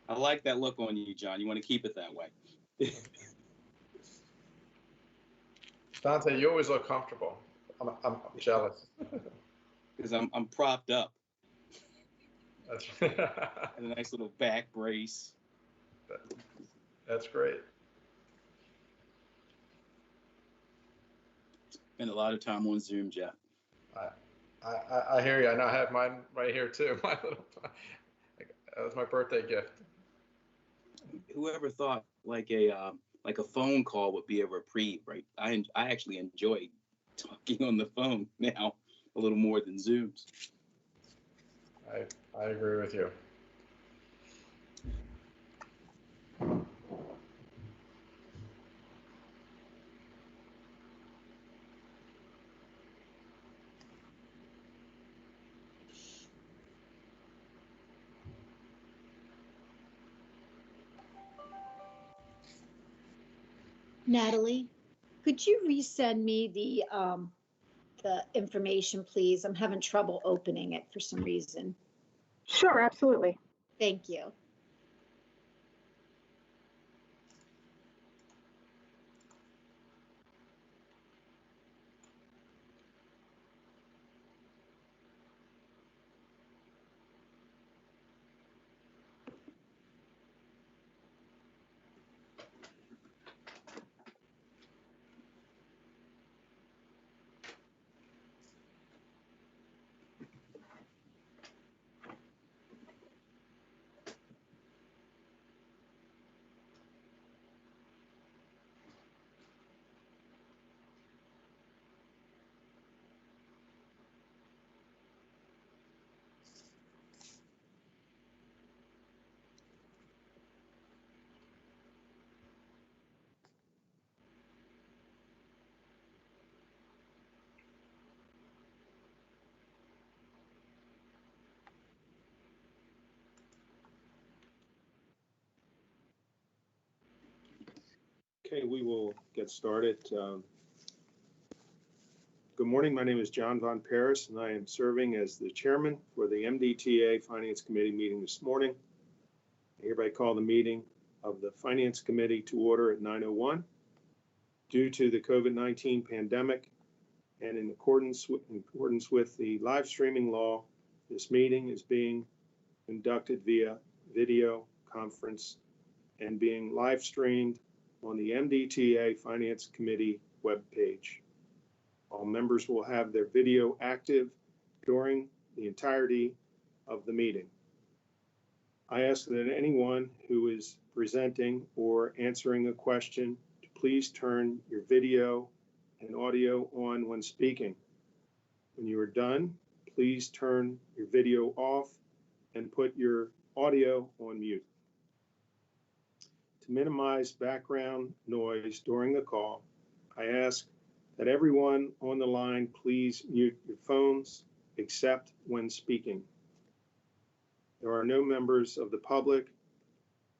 I like that look on you, John. You want to keep it that way. Dante, you always look comfortable. I'm jealous. Because I'm propped up. That's, And a nice little back brace. that's great. Spend a lot of time on Zoom, Jeff. I hear you. I know I have mine right here too. My little, that was my birthday gift. Whoever thought like a phone call would be a reprieve, right? I actually enjoy talking on the phone now a little more than Zooms. I agree with you. Natalie, could you resend me the information, please? I'm having trouble opening it for some reason. Sure, absolutely. Thank you. Okay, we will get started. Good morning. My name is John Von Paris, and I am serving as the chairman for the MDTA Finance Committee meeting this morning. I hereby call the meeting of the Finance Committee to order at 9:01. Due to the COVID-19 pandemic and in accordance with the live streaming law, this meeting is being conducted via video conference and being live streamed on the MDTA Finance Committee webpage. All members will have their video active during the entirety of the meeting. I ask that anyone who is presenting or answering a question to please turn your video and audio on when speaking. When you are done, please turn your video off and put your audio on mute. To minimize background noise during the call, I ask that everyone on the line please mute your phones except when speaking. There are no members of the public,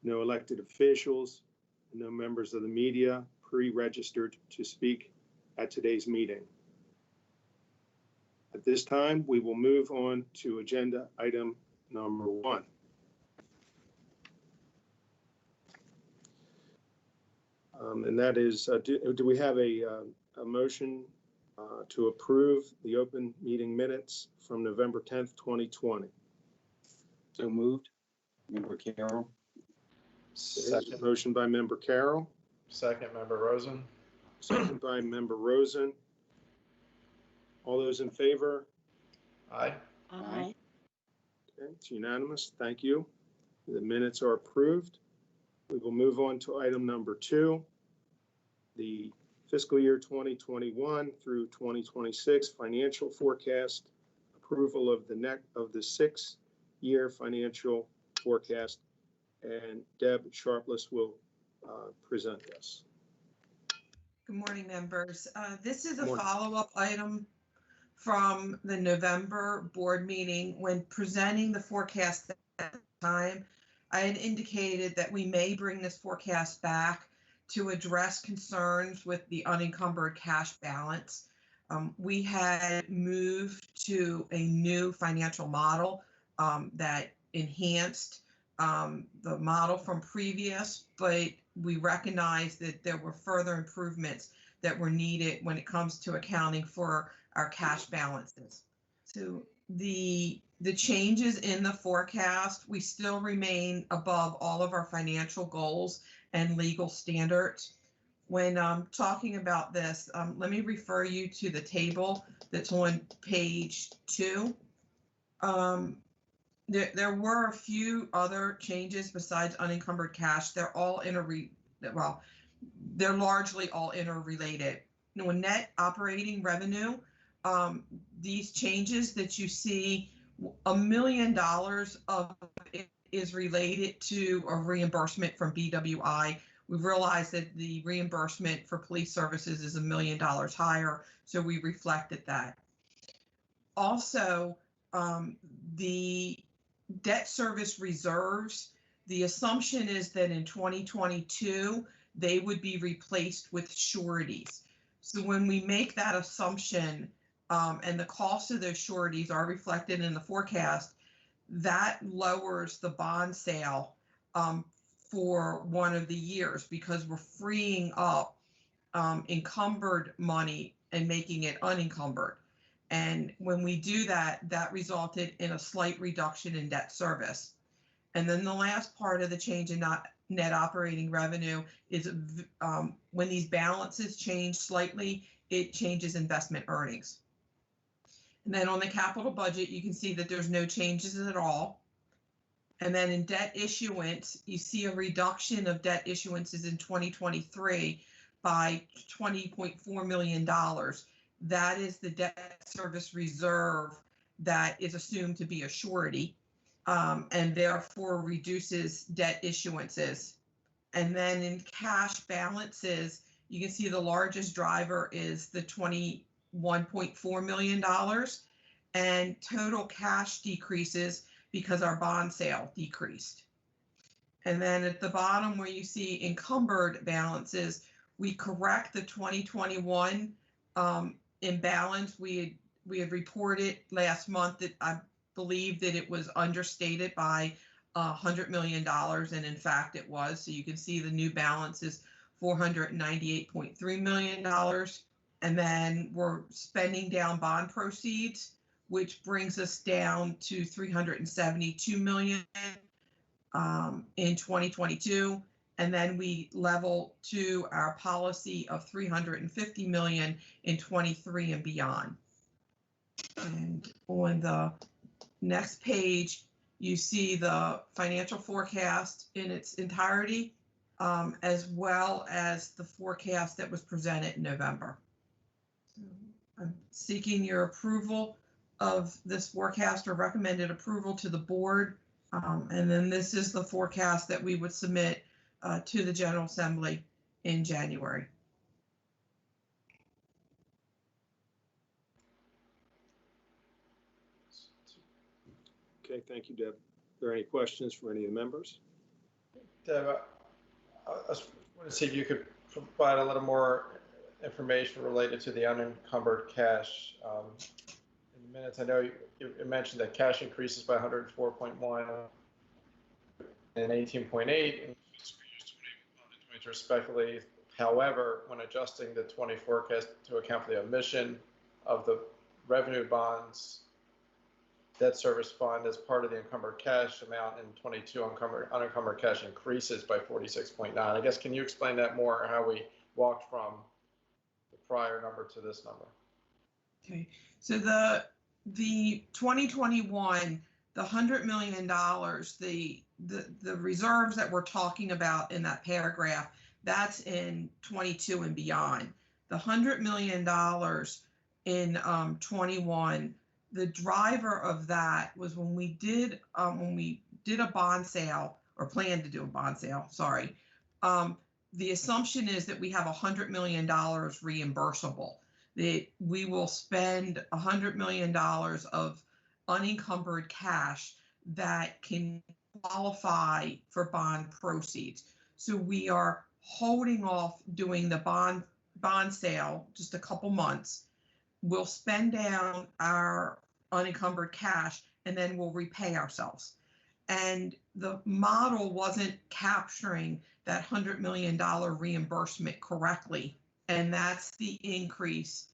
no elected officials, and no members of the media pre-registered to speak at today's meeting. At this time, we will move on to agenda item number 1. And that is, do we have a motion to approve the open meeting minutes from November 10th, 2020? So moved. Member Carroll. Second. Motion by member Carroll. Second, member Rosen. Second by member Rosen. All those in favor? Aye. Aye. Okay, it's unanimous. Thank you. The minutes are approved. We will move on to item number 2, the fiscal year 2021 through 2026 financial forecast, approval of the 6 year financial forecast. And Deb Sharpless will present this. Good morning, members. This is a Morning. follow-up item from the November board meeting. When presenting the forecast at the time, I had indicated that we may bring this forecast back to address concerns with the unencumbered cash balance. We had moved to a new financial model that enhanced the model from previous, but we recognized that there were further improvements that were needed when it comes to accounting for our cash balances. So the changes in the forecast, we still remain above all of our financial goals and legal standards. When talking about this, let me refer you to the table that's on page 2. There were a few other changes besides unencumbered cash. They're all they're largely all interrelated. Net operating revenue, these changes that you see, $1 million of it is related to a reimbursement from BWI. We realized that the reimbursement for police services is $1 million higher, so we reflected that. Also, the debt service reserves, the assumption is that in 2022, they would be replaced with sureties. So when we make that assumption and the cost of those sureties are reflected in the forecast, that lowers the bond sale for one of the years because we're freeing up encumbered money and making it unencumbered. And when we do that, that resulted in a slight reduction in debt service. And then the last part of the change in net operating revenue is when these balances change slightly, it changes investment earnings. And then on the capital budget, you can see that there's no changes at all. And then in debt issuance, you see a reduction of debt issuances in 2023 by $20.4 million. That is the debt service reserve that is assumed to be a surety and therefore reduces debt issuances. And then in cash balances, you can see the largest driver is the $21.4 million, and total cash decreases because our bond sale decreased. And then at the bottom where you see encumbered balances, we correct the 2021 imbalance. We had reported last month that I believe that it was understated by $100 million, and in fact it was. So you can see the new balance is $498.3 million. And then we're spending down bond proceeds, which brings us down to $372 million in 2022. And then we level to our policy of $350 million in 23 and beyond. And on the next page, you see the financial forecast in its entirety, as well as the forecast that was presented in November. I'm seeking your approval of this forecast or recommended approval to the board. And then this is the forecast that we would submit to the General Assembly in January. Okay, thank you, Deb. Are there any questions for any of the members? Deb, I just want to see if you could provide a little more information related to the unencumbered cash. In the minutes, I know you mentioned that cash increases by 104.1 and 18.8 and respectively. However, when adjusting the 20 forecast to account for the omission of the revenue bonds debt service fund as part of the encumbered cash amount in 22, unencumbered cash increases by 46.9. I guess, can you explain that more, how we walked from the prior number to this number? Okay, so the 2021, the $100 million, the reserves that we're talking about in that paragraph, that's in 22 and beyond. The $100 million in 21 the driver of that was when we did a bond sale, or planned to do a bond sale, sorry. The assumption is that we have $100 million reimbursable, that we will spend $100 million of unencumbered cash that can qualify for bond proceeds. So we are holding off doing the bond sale just a couple months. We'll spend down our unencumbered cash and then we'll repay ourselves. And the model wasn't capturing that $100 million reimbursement correctly. And that's the increase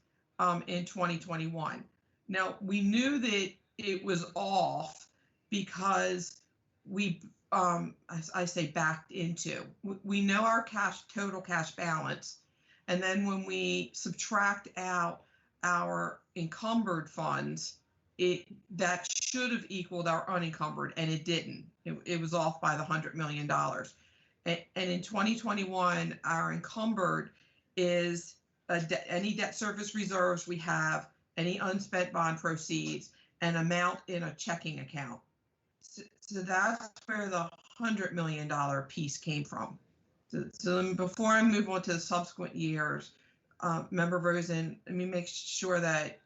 in 2021. Now, we knew that it was off because we, as I say, backed into. We know our total cash balance. And then when we subtract out our encumbered funds, that should have equaled our unencumbered, and it didn't. It was off by the $100 million. And in 2021, our encumbered is any debt service reserves we have, any unspent bond proceeds, an amount in a checking account. So that's where the $100 million piece came from. So before I move on to the subsequent years, Member Rosen, let me make sure that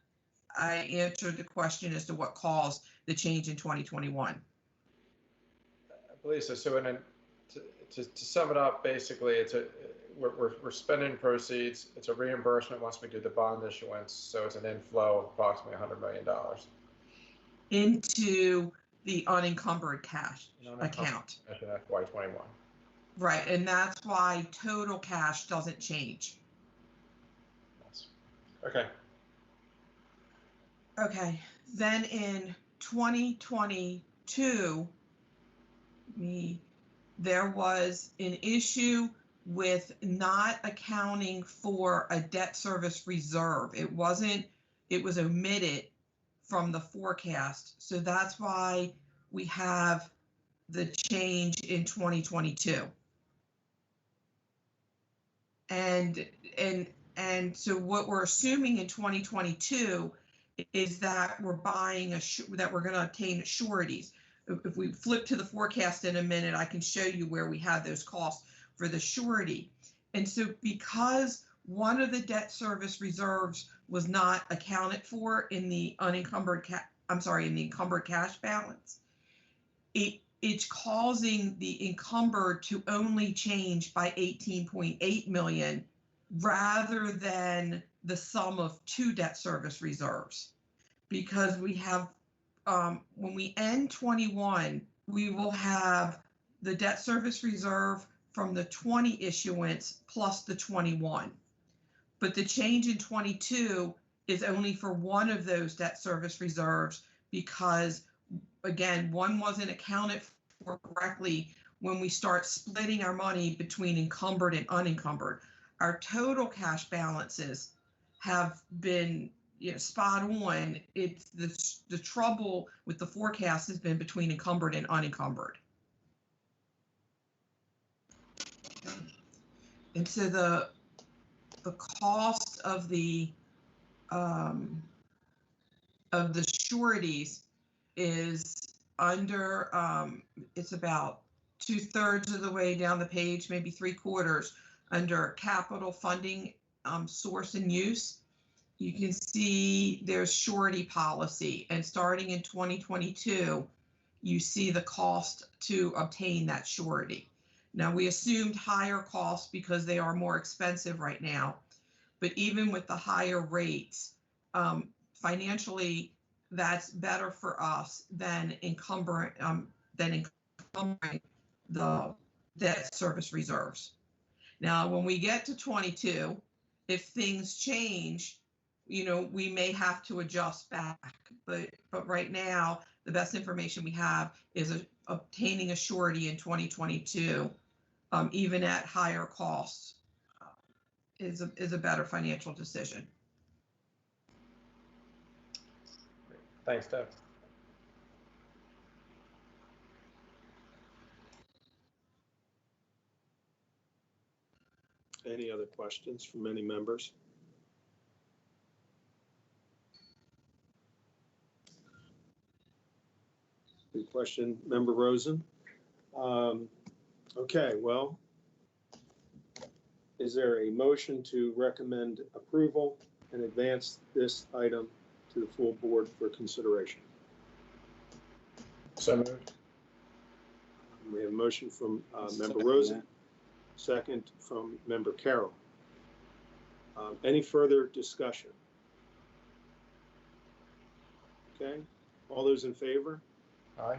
I answered the question as to what caused the change in 2021. I believe so. So to sum it up, basically, we're spending proceeds. It's a reimbursement once we do the bond issuance. So it's an inflow of approximately $100 million into the unencumbered cash account. After FY21. Right, and that's why total cash doesn't change. Yes. Okay. Okay, then in 2022, there was an issue with not accounting for a debt service reserve. It was omitted from the forecast. So that's why we have the change in 2022. And so what we're assuming in 2022 is that we're buying that we're going to obtain sureties. If we flip to the forecast in a minute, I can show you where we have those costs for the surety. And so because one of the debt service reserves was not accounted for in the encumbered cash balance, it's causing the encumbered to only change by 18.8 million rather than the sum of two debt service reserves. Because we have, when we end 21, we will have the debt service reserve from the 20 issuance plus the 21. But the change in 22 is only for one of those debt service reserves because, again, one wasn't accounted for correctly when we start splitting our money between encumbered and unencumbered. Our total cash balances have been spot on. It's the trouble with the forecast has been between encumbered and unencumbered. And so the cost of the sureties is under it's about 2/3 of the way down the page, maybe 3/4, under capital funding source and use. You can see there's surety policy, and starting in 2022, you see the cost to obtain that surety. Now, we assumed higher costs because they are more expensive right now, but even with the higher rates, financially, that's better for us than encumbering the debt service reserves. Now, when we get to 22, if things change, we may have to adjust back. But right now, the best information we have is obtaining a surety in 2022, even at higher costs, is a better financial decision. Thanks, Deb. Any other questions from any members? question, Member Rosen. Okay, well, is there a motion to recommend approval and advance this item to the full board for consideration? So moved. We have a motion from Member Second Rosen, that. second from Member Carroll. Any further discussion? Okay, all those in favor? Aye.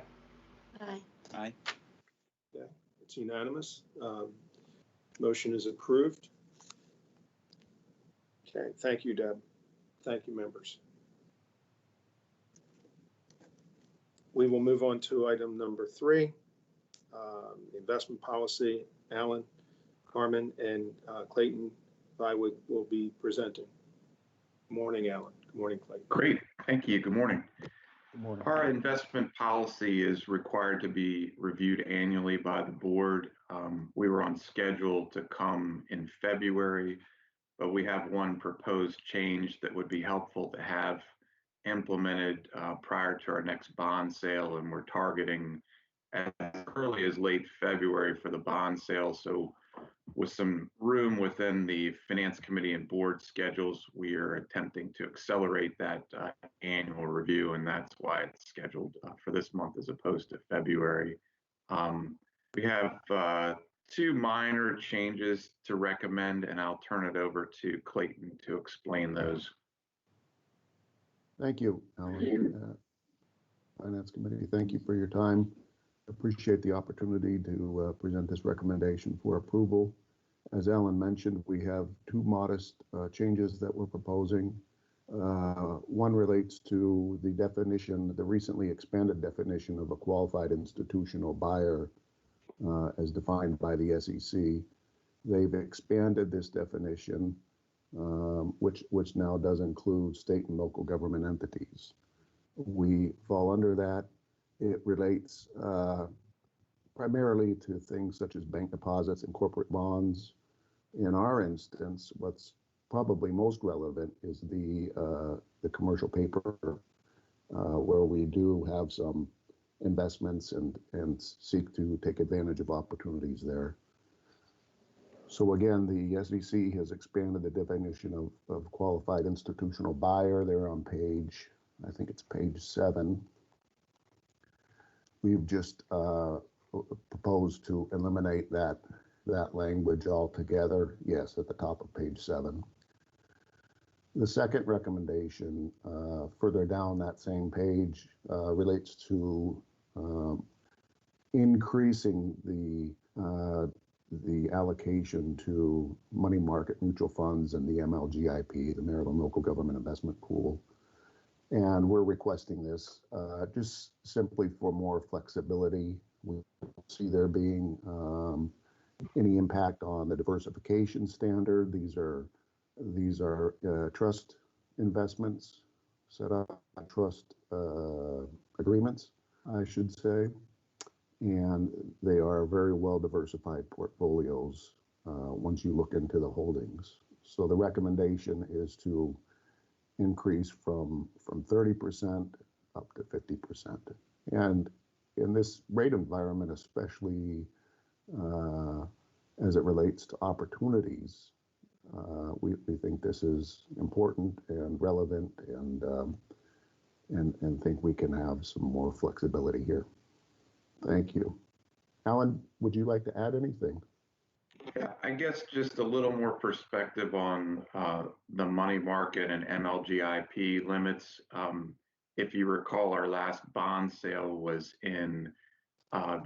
Aye. Aye. It's unanimous. Motion is approved. Okay, thank you, Deb. Thank you, members. We will move on to item number 3, investment policy. Alan, Carmen, and Clayton Bywood will be presenting. Good morning, Alan. Good morning, Clayton. Great, thank you. Good morning. Good morning. Our investment policy is required to be reviewed annually by the board. We were on schedule to come in February, but we have one proposed change that would be helpful to have implemented prior to our next bond sale, and we're targeting as early as late February for the bond sale. So with some room within the Finance Committee and board schedules, we are attempting to accelerate that annual review, and that's why it's scheduled for this month as opposed to February. We have 2 minor changes to recommend, and I'll turn it over to Clayton to explain those. Thank you, Alan. Finance Committee, thank you for your time. Appreciate the opportunity to present this recommendation for approval. As Alan mentioned, we have 2 modest changes that we're proposing. One relates to the definition, the recently expanded definition of a qualified institutional buyer as defined by the SEC. They've expanded this definition, which now does include state and local government entities. We fall under that. It relates primarily to things such as bank deposits and corporate bonds. In our instance, what's probably most relevant is the commercial paper, where we do have some investments and seek to take advantage of opportunities there. So again, the SEC has expanded the definition of qualified institutional buyer. They're on page, I think it's page 7. We've just proposed to eliminate that language altogether. Yes, at the top of page 7. The second recommendation, further down that same page, relates to increasing the allocation to money market mutual funds and the MLGIP, the Maryland Local Government Investment Pool. And we're requesting this just simply for more flexibility. We don't see there being any impact on the diversification standard. These are trust investments, set up trust agreements, I should say, and they are very well diversified portfolios once you look into the holdings. So the recommendation is to increase from 30% up to 50%. And in this rate environment, especially as it relates to opportunities, we think this is important and relevant, and think we can have some more flexibility here. Thank you. Alan, would you like to add anything? Yeah, I guess just a little more perspective on the money market and MLGIP limits. If you recall, our last bond sale was in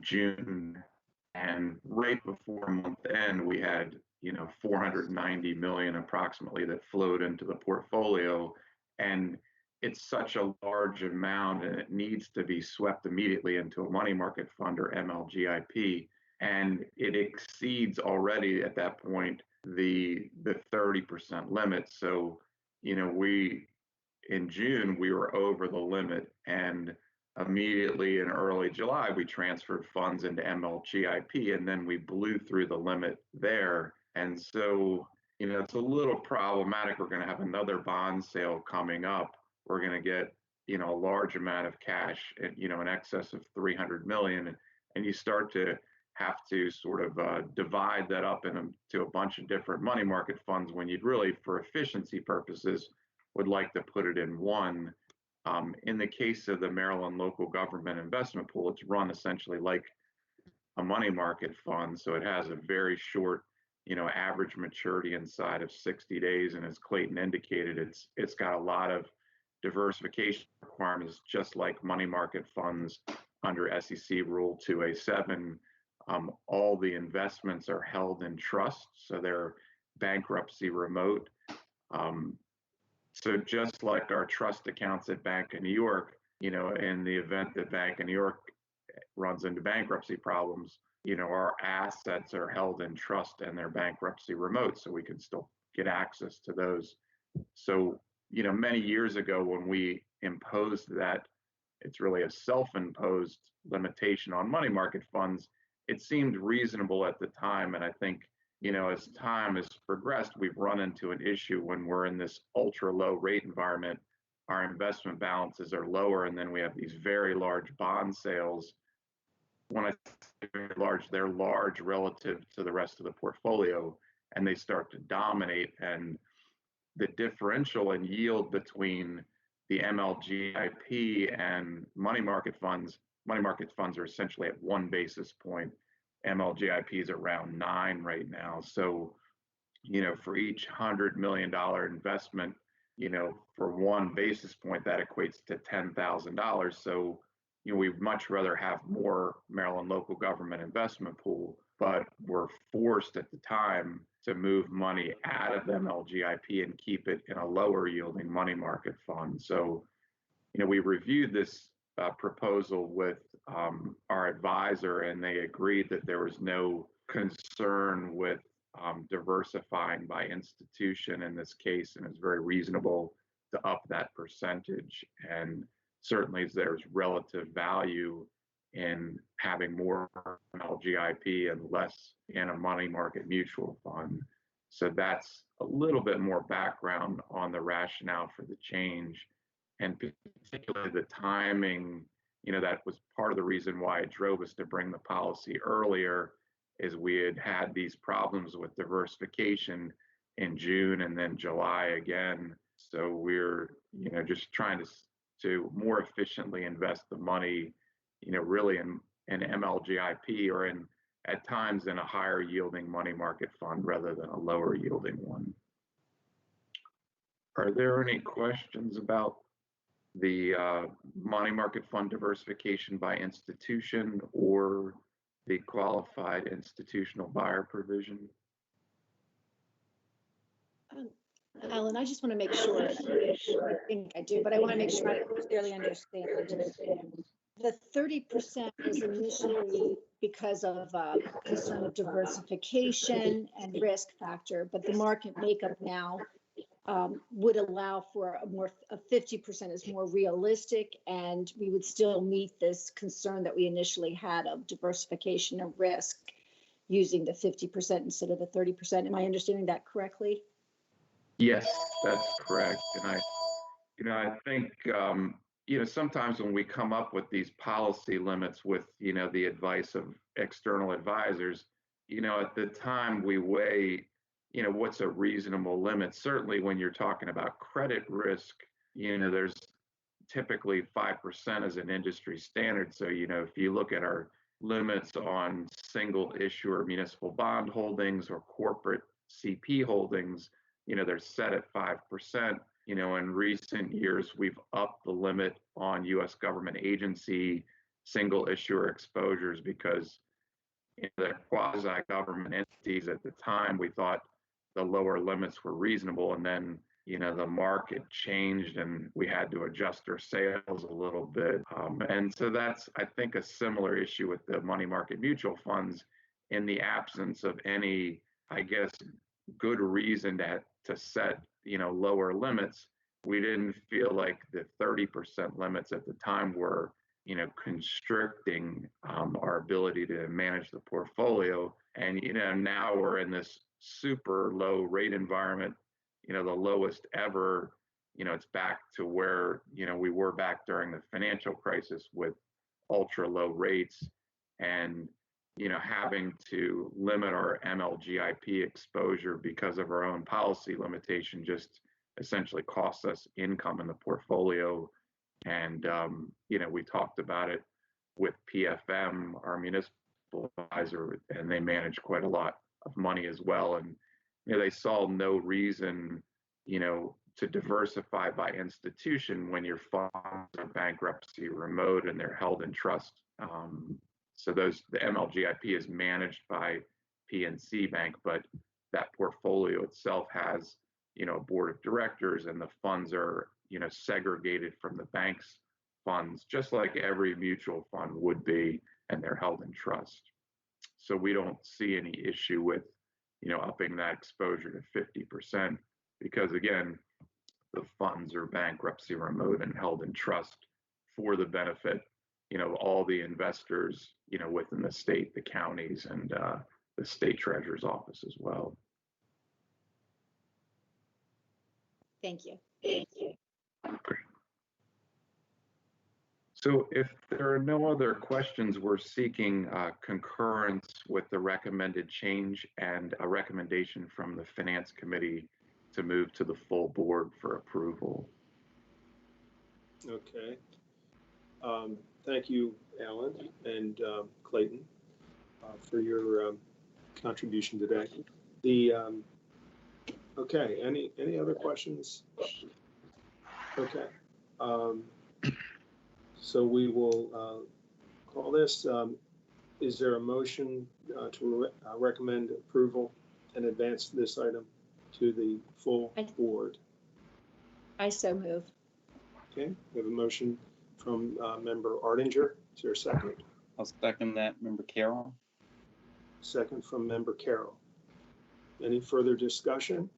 June, and right before month end, we had 490 million approximately that flowed into the portfolio, and it's such a large amount, and it needs to be swept immediately into a money market fund or MLGIP. And it exceeds already at that point the 30% limit. So, in June, we were over the limit, and immediately in early July, we transferred funds into MLGIP, and then we blew through the limit there. And so, it's a little problematic. We're going to have another bond sale coming up. We're going to get, a large amount of cash, in excess of 300 million, and you start to have to sort of divide that up into a bunch of different money market funds when you'd really, for efficiency purposes, would like to put it in one. In the case of the Maryland Local Government Investment Pool, it's run essentially like a money market fund. So it has a very short, average maturity inside of 60 days. And as Clayton indicated, it's got a lot of diversification requirements, just like money market funds under SEC Rule 2A7. All the investments are held in trust, so they're bankruptcy remote. So just like our trust accounts at Bank of New York, in the event that Bank of New York runs into bankruptcy problems, our assets are held in trust and they're bankruptcy remote, so we can still get access to those. So, many years ago when we imposed that, it's really a self-imposed limitation on money market funds, it seemed reasonable at the time. And I think, as time has progressed, we've run into an issue when we're in this ultra low rate environment. Our investment balances are lower, and then we have these very large bond sales. When I say very large, they're large relative to the rest of the portfolio, and they start to dominate. And the differential in yield between the MLGIP and money market funds are essentially at 1 basis point. MLGIP is around 9 right now. So, for each $100 million investment, for 1 basis point, that equates to $10,000. So, we'd much rather have more Maryland Local Government Investment Pool, but we're forced at the time to move money out of MLGIP and keep it in a lower yielding money market fund. So, we reviewed this proposal with our advisor, and they agreed that there was no concern with diversifying by institution in this case, and it's very reasonable to up that percentage. And certainly there's relative value in having more MLGIP and less in a money market mutual fund. So that's a little bit more background on the rationale for the change, and particularly the timing. That was part of the reason why it drove us to bring the policy earlier, is we had these problems with diversification in June and then July again. So we're, just trying to more efficiently invest the money, really in MLGIP or at times in a higher yielding money market fund rather than a lower yielding one. Are there any questions about the money market fund diversification by institution or the qualified institutional buyer provision? Alan, I just want to make sure, I think I do, but I want to make sure I clearly understand. The 30% was initially because of concern of diversification and risk factor, but the market makeup now would allow for a 50% is more realistic, and we would still meet this concern that we initially had of diversification and risk using the 50% instead of the 30%. Am I understanding that correctly? Yes, that's correct. And I think, sometimes when we come up with these policy limits with, the advice of external advisors, at the time we weigh, what's a reasonable limit. Certainly when you're talking about credit risk, there's typically 5% as an industry standard. So, if you look at our limits on single issuer municipal bond holdings or corporate CP holdings, they're set at 5%. In recent years, we've upped the limit on U.S. government agency single issuer exposures because the quasi-government entities at the time, we thought the lower limits were reasonable. And then, the market changed and we had to adjust our sales a little bit. And so that's, I think, a similar issue with the money market mutual funds. In the absence of any, I guess, good reason to set, lower limits, we didn't feel like the 30% limits at the time were, constricting our ability to manage the portfolio. And, now we're in this super low rate environment, the lowest ever, it's back to where, we were back during the financial crisis with ultra low rates, and, having to limit our MLGIP exposure because of our own policy limitation just essentially costs us income in the portfolio. And, we talked about it with PFM, our municipal advisor, and they manage quite a lot of money as well. And, they saw no reason, to diversify by institution when your funds are bankruptcy remote and they're held in trust. So the MLGIP is managed by PNC Bank, but that portfolio itself has, a board of directors, and the funds are, segregated from the bank's funds, just like every mutual fund would be, and they're held in trust. So we don't see any issue with, upping that exposure to 50%, because again, the funds are bankruptcy remote and held in trust for the benefit, all the investors, within the state, the counties, and the state treasurer's office as well. Thank you. Great. So if there are no other questions, we're seeking concurrence with the recommended change and a recommendation from the Finance Committee to move to the full board for approval. Okay. Thank you, Alan and Clayton, for your contribution today. Okay, any other questions? Okay. So we will call this. Is there a motion to recommend approval and advance this item to the full board? I so move. Okay, we have a motion from Member Ardinger. Is there a second? I'll second that, Member Carroll. Second from Member Carroll. Any further discussion?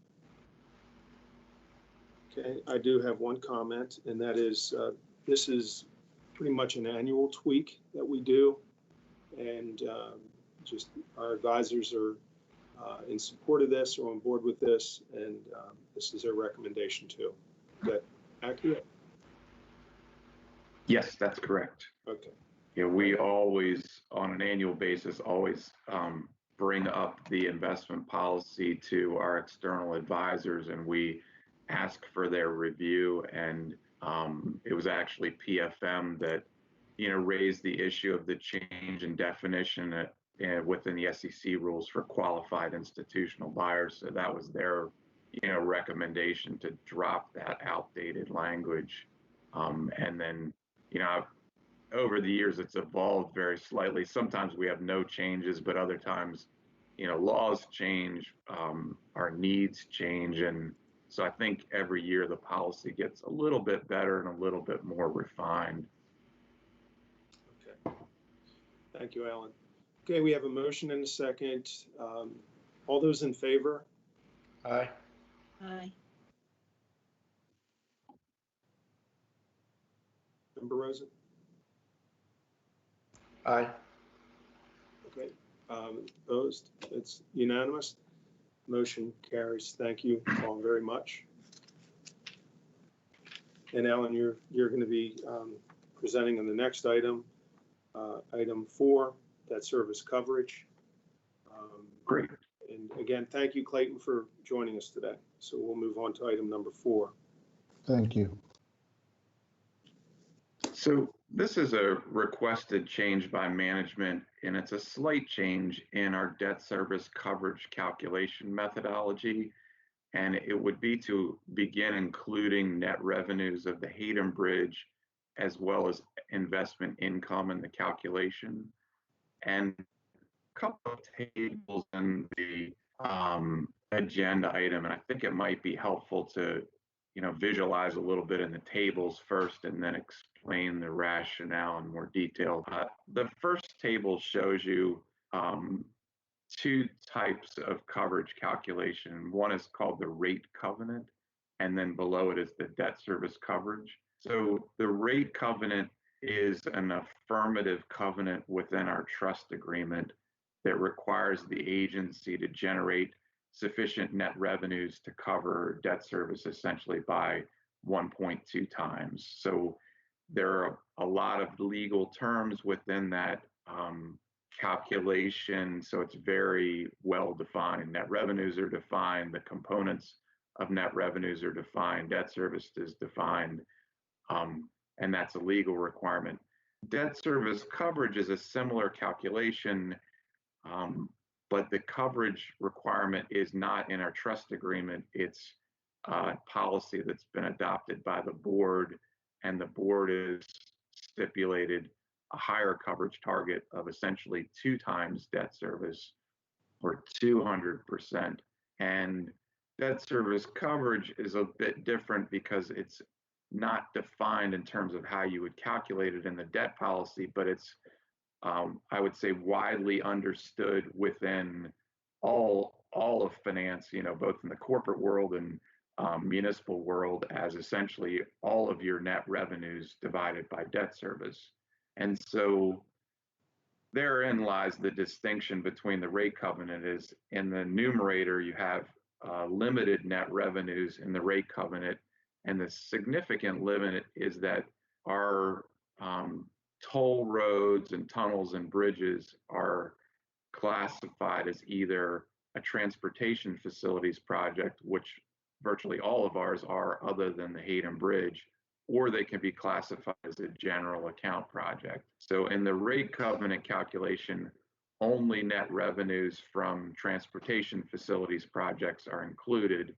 Okay, I do have one comment, and that is this is pretty much an annual tweak that we do, and just our advisors are in support of this or on board with this, and this is their recommendation too. Is that accurate? Yes, that's correct. Okay. We always, on an annual basis, always bring up the investment policy to our external advisors, and we ask for their review. And it was actually PFM that, raised the issue of the change in definition within the SEC rules for qualified institutional buyers. So that was their, recommendation to drop that outdated language. And then, over the years, it's evolved very slightly. Sometimes we have no changes, but other times, laws change, our needs change. And so I think every year the policy gets a little bit better and a little bit more refined. Okay. Thank you, Alan. Okay, we have a motion and a second. All those in favor? Aye. Aye. Member Rosen? Aye. Okay. Opposed? It's unanimous. Motion carries. Thank you all very much. And Alan, you're going to be presenting on the next item, item 4, debt service coverage. Great. And again, thank you, Clayton, for joining us today. So we'll move on to item number 4. Thank you. So this is a requested change by management, and it's a slight change in our debt service coverage calculation methodology. And it would be to begin including net revenues of the Hayden Bridge as well as investment income in the calculation. And a couple of tables in the agenda item, and I think it might be helpful to visualize a little bit in the tables first and then explain the rationale in more detail. The first table shows you 2 types of coverage calculation. One is called the rate covenant, and then below it is the debt service coverage. So the rate covenant is an affirmative covenant within our trust agreement that requires the agency to generate sufficient net revenues to cover debt service essentially by 1.2 times. So there are a lot of legal terms within that calculation. So it's very well defined. Net revenues are defined, the components of net revenues are defined, debt service is defined, and that's a legal requirement. Debt service coverage is a similar calculation, but the coverage requirement is not in our trust agreement. It's a policy that's been adopted by the board, and the board has stipulated a higher coverage target of essentially 2 times debt service, or 200%. And debt service coverage is a bit different because it's not defined in terms of how you would calculate it in the debt policy, but it's, I would say, widely understood within all of finance, both in the corporate world and municipal world, as essentially all of your net revenues divided by debt service. And so therein lies the distinction between the rate covenant. Is in the numerator you have limited net revenues in the rate covenant, and the significant limit is that our toll roads and tunnels and bridges are classified as either a transportation facilities project, which virtually all of ours are other than the Hayden Bridge, or they can be classified as a general account project. So in the rate covenant calculation, only net revenues from transportation facilities projects are included,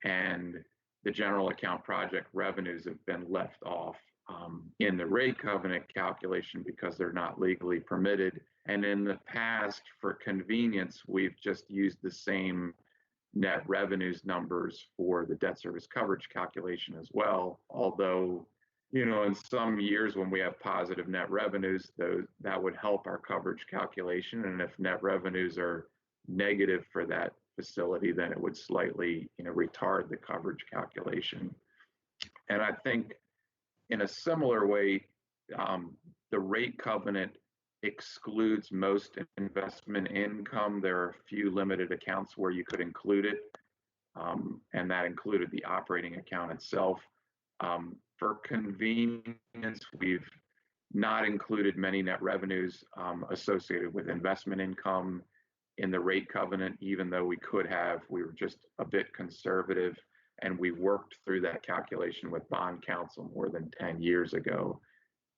and the general account project revenues have been left off in the rate covenant calculation because they're not legally permitted. And in the past, for convenience, we've just used the same net revenues numbers for the debt service coverage calculation as well. Although, in some years when we have positive net revenues, that would help our coverage calculation. And if net revenues are negative for that facility, then it would slightly, retard the coverage calculation. And I think in a similar way, the rate covenant excludes most investment income. There are a few limited accounts where you could include it, and that included the operating account itself. For convenience, we've not included many net revenues associated with investment income in the rate covenant, even though we could have. We were just a bit conservative, and we worked through that calculation with bond counsel more than 10 years ago.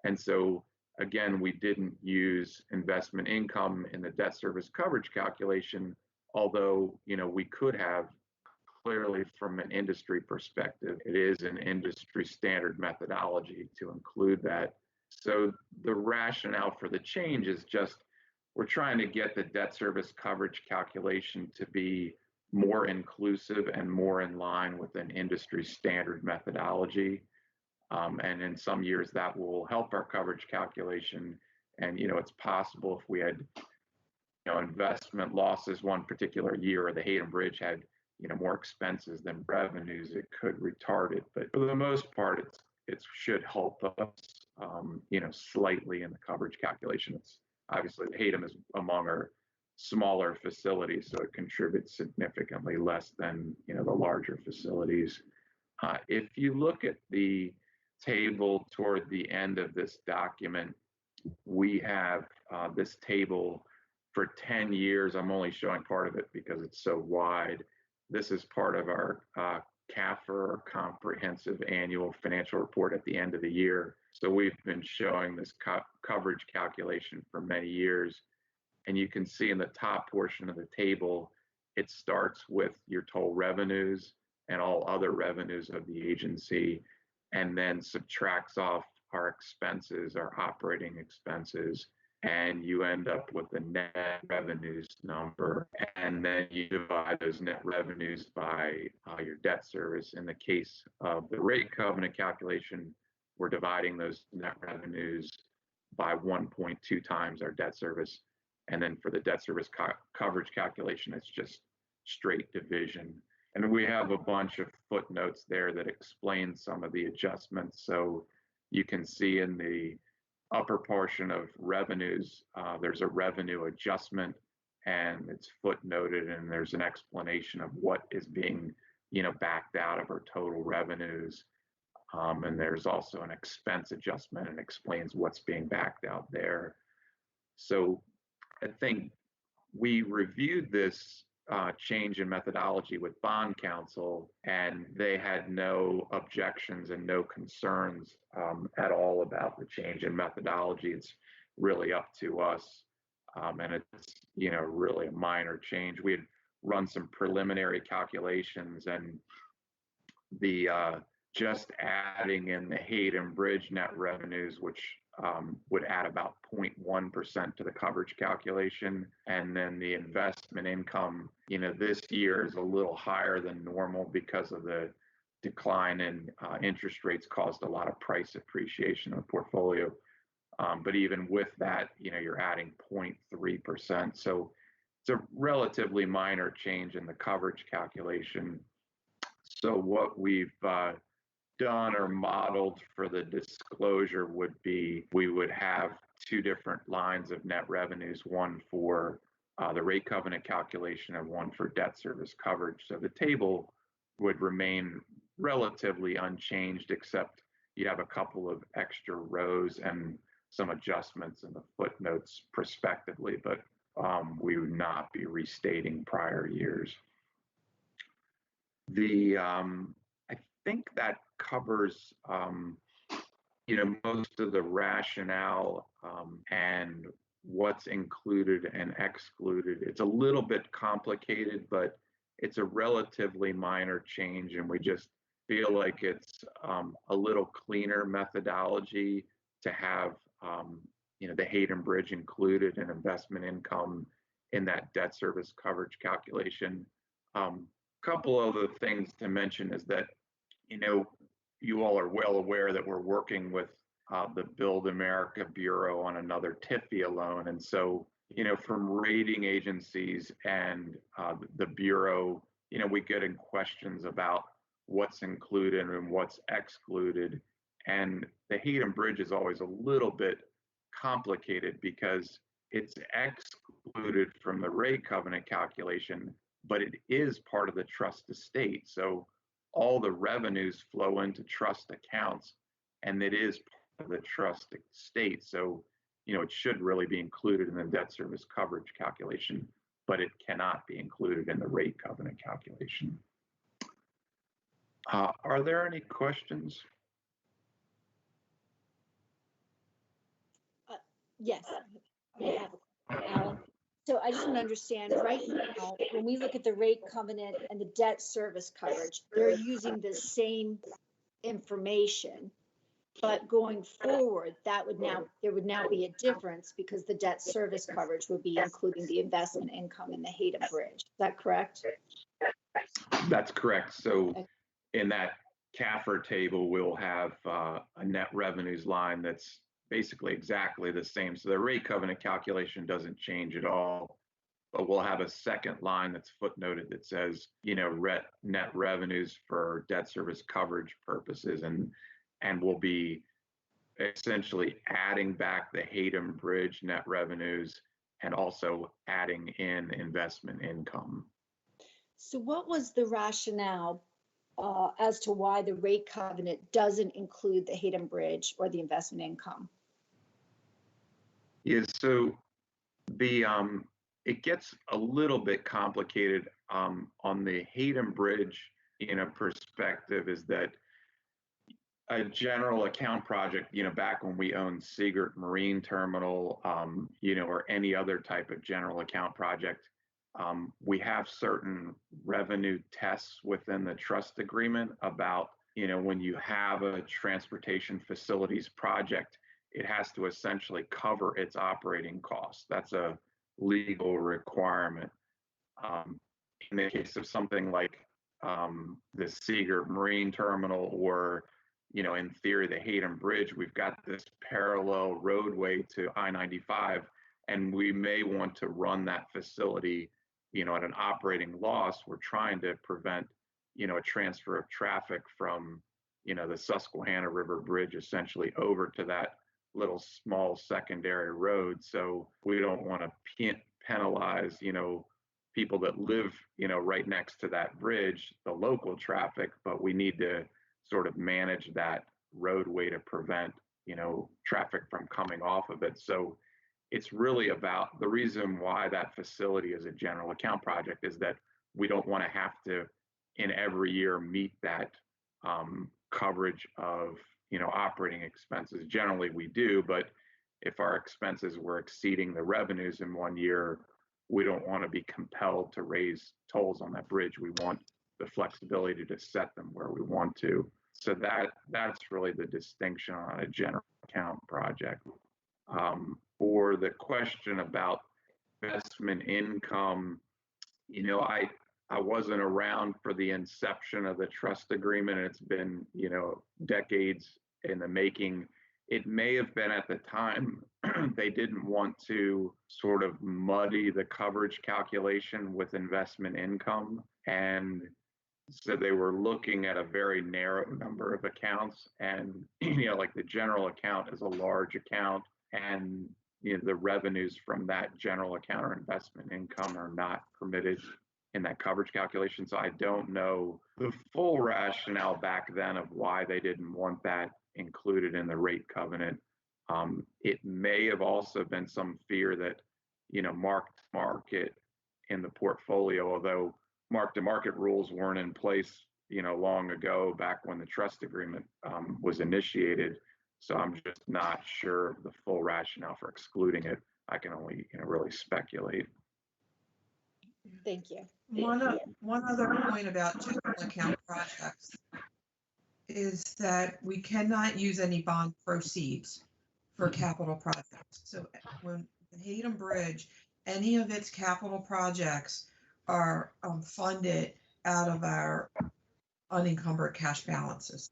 And so again, we didn't use investment income in the debt service coverage calculation, although, we could have. Clearly, from an industry perspective, it is an industry standard methodology to include that. So the rationale for the change is just we're trying to get the debt service coverage calculation to be more inclusive and more in line with an industry standard methodology. And in some years that will help our coverage calculation. And, it's possible if we had, investment losses one particular year, or the Hayden Bridge had, more expenses than revenues, it could retard it. But for the most part, it should help us, slightly in the coverage calculation. It's obviously Hayden is among our smaller facilities, so it contributes significantly less than, the larger facilities. If you look at the table toward the end of this document, we have this table for 10 years. I'm only showing part of it because it's so wide. This is part of our CAFR, or Comprehensive Annual Financial Report, at the end of the year. So we've been showing this coverage calculation for many years. And you can see in the top portion of the table, it starts with your toll revenues and all other revenues of the agency, and then subtracts off our expenses, our operating expenses, and you end up with a net revenues number. And then you divide those net revenues by your debt service. In the case of the rate covenant calculation, we're dividing those net revenues by 1.2 times our debt service. And then for the debt service coverage calculation, it's just straight division. And we have a bunch of footnotes there that explain some of the adjustments. So you can see in the upper portion of revenues, there's a revenue adjustment, and it's footnoted, and there's an explanation of what is being backed out of our total revenues. And there's also an expense adjustment and explains what's being backed out there. So I think we reviewed this change in methodology with bond counsel, and they had no objections and no concerns at all about the change in methodology. It's really up to us, and it's really a minor change. We had run some preliminary calculations, and the just adding in the Hayden Bridge net revenues, which would add about 0.1% to the coverage calculation. And then the investment income, this year is a little higher than normal because of the decline in interest rates caused a lot of price appreciation in the portfolio. But even with that, you're adding 0.3%. So it's a relatively minor change in the coverage calculation. So what we've done or modeled for the disclosure would be, we would have two different lines of net revenues, one for the rate covenant calculation and one for debt service coverage. So the table would remain relatively unchanged, except you have a couple of extra rows and some adjustments in the footnotes prospectively, but we would not be restating prior years. I think that covers, most of the rationale and what's included and excluded. It's a little bit complicated, but it's a relatively minor change, and we just feel like it's a little cleaner methodology to have, the Hayden Bridge included and investment income in that debt service coverage calculation. Couple other things to mention is that, you all are well aware that we're working with the Build America Bureau on another TIFIA loan. And so, from rating agencies and the Bureau, we get in questions about what's included and what's excluded. And the Hayden Bridge is always a little bit complicated because it's excluded from the rate covenant calculation, but it is part of the trust estate. So all the revenues flow into trust accounts, and it is part of the trust estate. So, it should really be included in the debt service coverage calculation, but it cannot be included in the rate covenant calculation. Are there any questions? Yes, I have a question, Alan. So I just want to understand, right now, when we look at the rate covenant and the debt service coverage, they're using the same information, but going forward, there would now be a difference because the debt service coverage would be including the investment income in the Hayden Bridge. Is that correct? That's correct. So in that CAFR table, we'll have a net revenues line that's basically exactly the same. So the rate covenant calculation doesn't change at all, but we'll have a second line that's footnoted that says, net revenues for debt service coverage purposes, and we'll be essentially adding back the Hayden Bridge net revenues and also adding in investment income. So what was the rationale as to why the rate covenant doesn't include the Hayden Bridge or the investment income? Yeah, so it gets a little bit complicated on the Hayden Bridge. Perspective is that a general account project, back when we owned Seagirt Marine Terminal, or any other type of general account project, we have certain revenue tests within the trust agreement about, when you have a transportation facilities project, it has to essentially cover its operating costs. That's a legal requirement. In the case of something like the Seagirt Marine Terminal, or, in theory, the Hayden Bridge, we've got this parallel roadway to I-95, and we may want to run that facility, at an operating loss. We're trying to prevent, a transfer of traffic from, the Susquehanna River Bridge essentially over to that little small secondary road. So we don't want to penalize, people that live, right next to that bridge, the local traffic, but we need to sort of manage that roadway to prevent, traffic from coming off of it. So it's really about the reason why that facility is a general account project is that we don't want to have to, in every year, meet that coverage of, operating expenses. Generally, we do, but if our expenses were exceeding the revenues in one year, we don't want to be compelled to raise tolls on that bridge. We want the flexibility to set them where we want to. So that's really the distinction on a general account project. For the question about investment income, I wasn't around for the inception of the trust agreement. It's been, decades in the making. It may have been at the time they didn't want to sort of muddy the coverage calculation with investment income. And so they were looking at a very narrow number of accounts. And, like the general account is a large account. And, the revenues from that general account or investment income are not permitted in that coverage calculation. So I don't know the full rationale back then of why they didn't want that included in the rate covenant. It may have also been some fear that, mark-to-market in the portfolio, although mark-to-market rules weren't in place, long ago, back when the trust agreement was initiated. So I'm just not sure of the full rationale for excluding it. I can only, really speculate. Thank you. One other point about general account projects is that we cannot use any bond proceeds for capital projects. So when the Hayden Bridge, any of its capital projects are funded out of our unencumbered cash balances.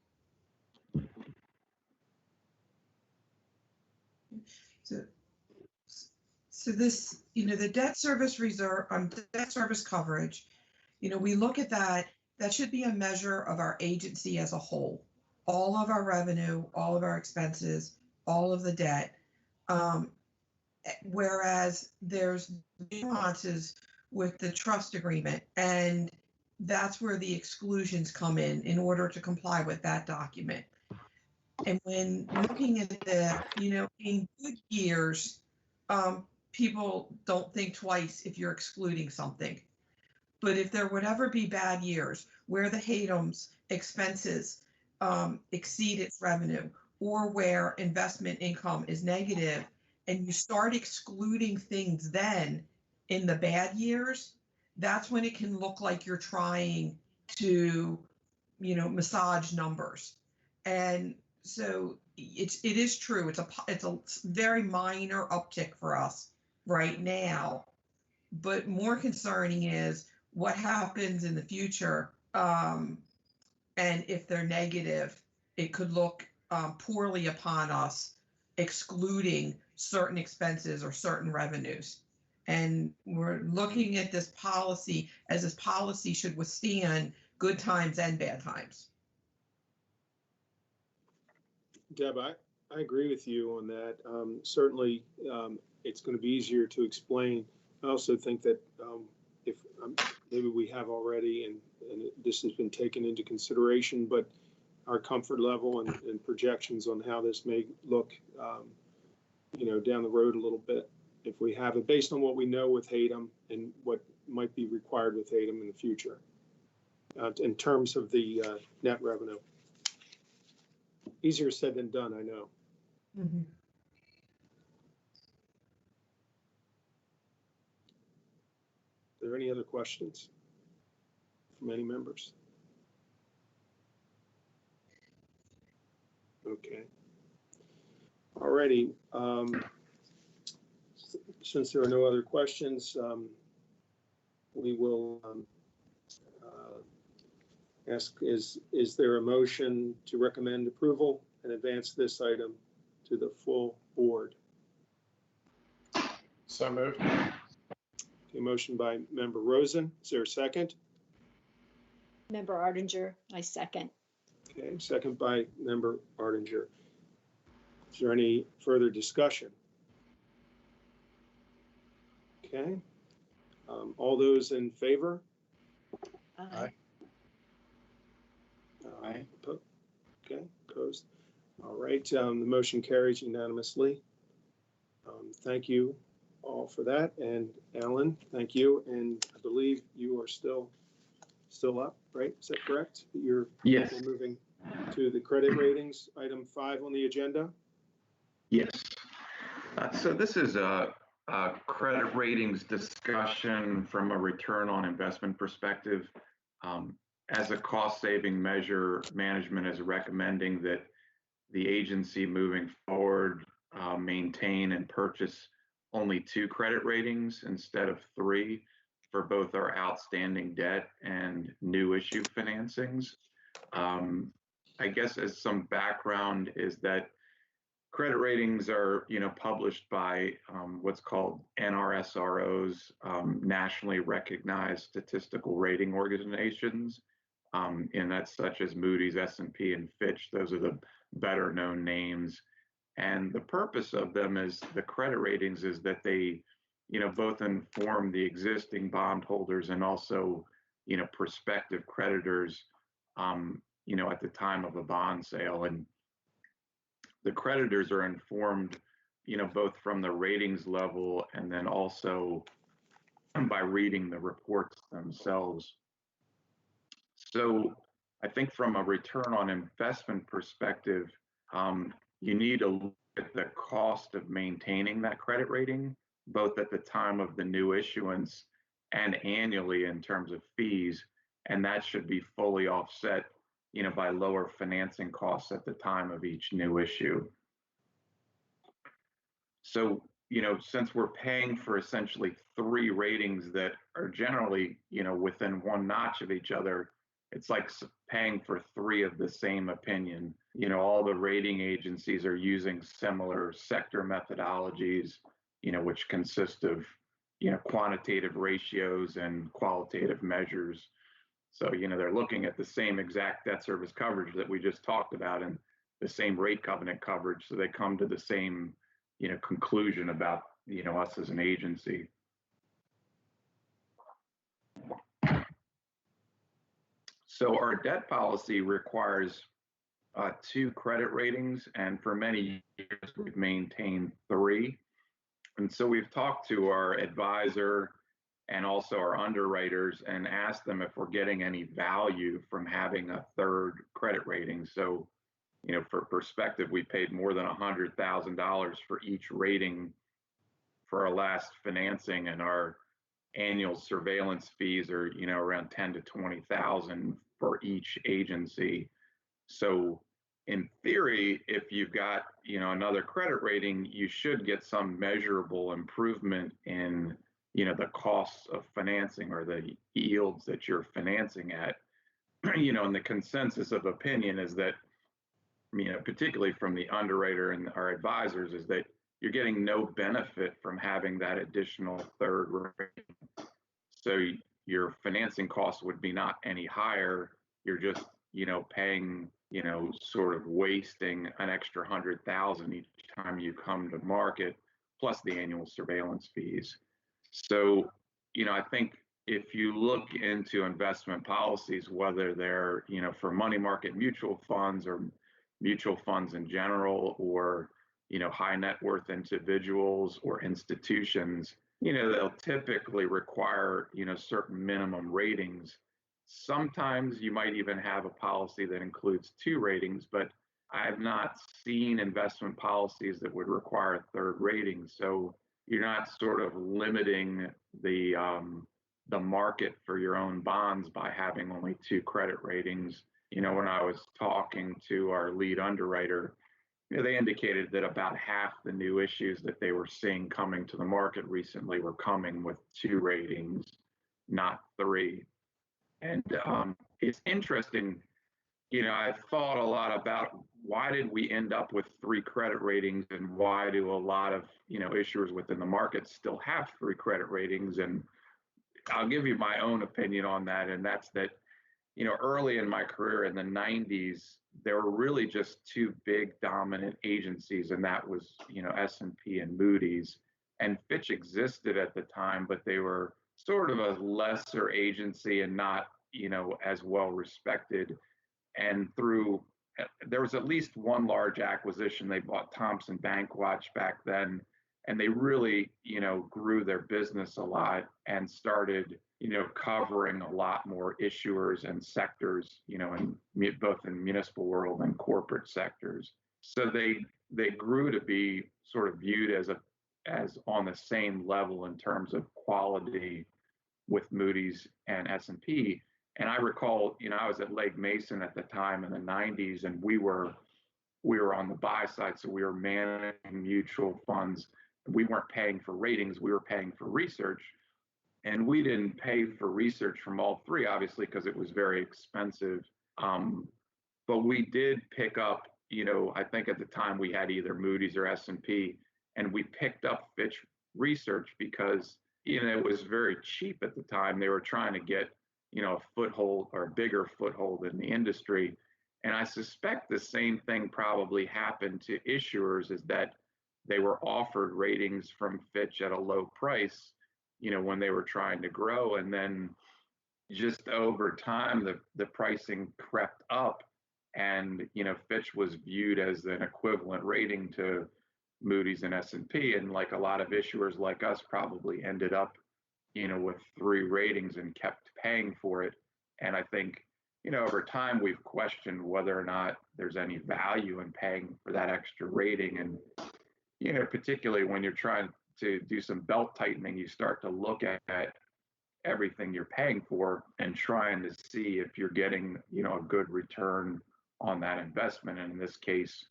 So this, the debt service reserve, debt service coverage, we look at that should be a measure of our agency as a whole. All of our revenue, all of our expenses, all of the debt. Whereas there's nuances with the trust agreement, and that's where the exclusions come in order to comply with that document. And when looking at the, in good years, people don't think twice if you're excluding something. But if there would ever be bad years where the Hayden's expenses exceed its revenue, or where investment income is negative, and you start excluding things then in the bad years, that's when it can look like you're trying to, massage numbers. And so it is true. It's a very minor uptick for us right now, but more concerning is what happens in the future. And if they're negative, it could look poorly upon us excluding certain expenses or certain revenues. And we're looking at this policy as this policy should withstand good times and bad times. Deb, I agree with you on that. Certainly, it's going to be easier to explain. I also think that if maybe we have already, and this has been taken into consideration, but our comfort level and projections on how this may look, down the road a little bit, if we have it, based on what we know with Hayden and what might be required with Hayden in the future, in terms of the net revenue. Easier said than done, I know. Mm-hmm. Are there any other questions from any members? Okay. Alrighty. Since there are no other questions, we will ask, is there a motion to recommend approval and advance this item to the full board? So moved. Okay, motion by Member Rosen. Is there a second? Member Ardinger, I second. Okay, second by Member Ardinger. Is there any further discussion? Okay. All those in favor? Aye. Aye. Okay, opposed. All right, the motion carries unanimously. Thank you all for that. And Alan, thank you. And I believe you are still up, right? Is that correct? Yes. We're moving to the credit ratings, item 5 on the agenda. Yes. So this is a credit ratings discussion from a return on investment perspective. As a cost-saving measure, management is recommending that the agency moving forward maintain and purchase only 2 credit ratings instead of 3 for both our outstanding debt and new issue financings. I guess as some background is that credit ratings are, published by what's called NRSROs, nationally recognized statistical rating organizations, and that's such as Moody's, S&P, and Fitch. Those are the better known names. And the purpose of them is the credit ratings is that they, both inform the existing bondholders and also, prospective creditors, at the time of a bond sale. And the creditors are informed, both from the ratings level and then also by reading the reports themselves. So I think from a return on investment perspective, you need to look at the cost of maintaining that credit rating, both at the time of the new issuance and annually in terms of fees, and that should be fully offset, by lower financing costs at the time of each new issue. So, since we're paying for essentially 3 ratings that are generally, within one notch of each other, it's like paying for 3 of the same opinion. All the rating agencies are using similar sector methodologies, which consist of, quantitative ratios and qualitative measures. So, they're looking at the same exact debt service coverage that we just talked about and the same rate covenant coverage. So they come to the same, conclusion about, us as an agency. So our debt policy requires 2 credit ratings, and for many years we've maintained 3. And so we've talked to our advisor and also our underwriters and asked them if we're getting any value from having a 3rd credit rating. So, for perspective, we paid more than $100,000 for each rating for our last financing, and our annual surveillance fees are, around 10 to 20,000 for each agency. So in theory, if you've got, another credit rating, you should get some measurable improvement in, the costs of financing or the yields that you're financing at. And the consensus of opinion is that, particularly from the underwriter and our advisors, is that you're getting no benefit from having that additional 3rd rating. So your financing costs would be not any higher. You're just, paying, sort of wasting an extra $100,000 each time you come to market, plus the annual surveillance fees. So, I think if you look into investment policies, whether they're, for money market mutual funds or mutual funds in general, or, high net worth individuals or institutions, they'll typically require, certain minimum ratings. Sometimes you might even have a policy that includes 2 ratings, but I've not seen investment policies that would require a 3rd rating. So you're not sort of limiting the market for your own bonds by having only 2 credit ratings. When I was talking to our lead underwriter, they indicated that about half the new issues that they were seeing coming to the market recently were coming with 2 ratings, not 3. And it's interesting, I thought a lot about why did we end up with 3 credit ratings, and why do a lot of, issuers within the market still have 3 credit ratings? And I'll give you my own opinion on that, and that's that, early in my career in the 90s, there were really just 2 big dominant agencies, and that was, S&P and Moody's. And Fitch existed at the time, but they were sort of a lesser agency and not, as well respected. And there was at least one large acquisition. They bought Thompson Bank Watch back then, and they really, grew their business a lot and started, covering a lot more issuers and sectors, both in municipal world and corporate sectors. So they grew to be sort of viewed as on the same level in terms of quality with Moody's and S&P. And I recall, I was at Legg Mason at the time in the 90s, and we were on the buy side, so we were managing mutual funds. We weren't paying for ratings, we were paying for research. And we didn't pay for research from all three, obviously, because it was very expensive. But we did pick up, I think at the time we had either Moody's or S&P, and we picked up Fitch research because, it was very cheap at the time. They were trying to get, a foothold or a bigger foothold in the industry. And I suspect the same thing probably happened to issuers, is that they were offered ratings from Fitch at a low price, when they were trying to grow. And then just over time, the pricing crept up, and, Fitch was viewed as an equivalent rating to Moody's and S&P. And like a lot of issuers like us probably ended up, with 3 ratings and kept paying for it. And I think, over time, we've questioned whether or not there's any value in paying for that extra rating. And, particularly when you're trying to do some belt tightening, you start to look at everything you're paying for and trying to see if you're getting, a good return on that investment. And in this case,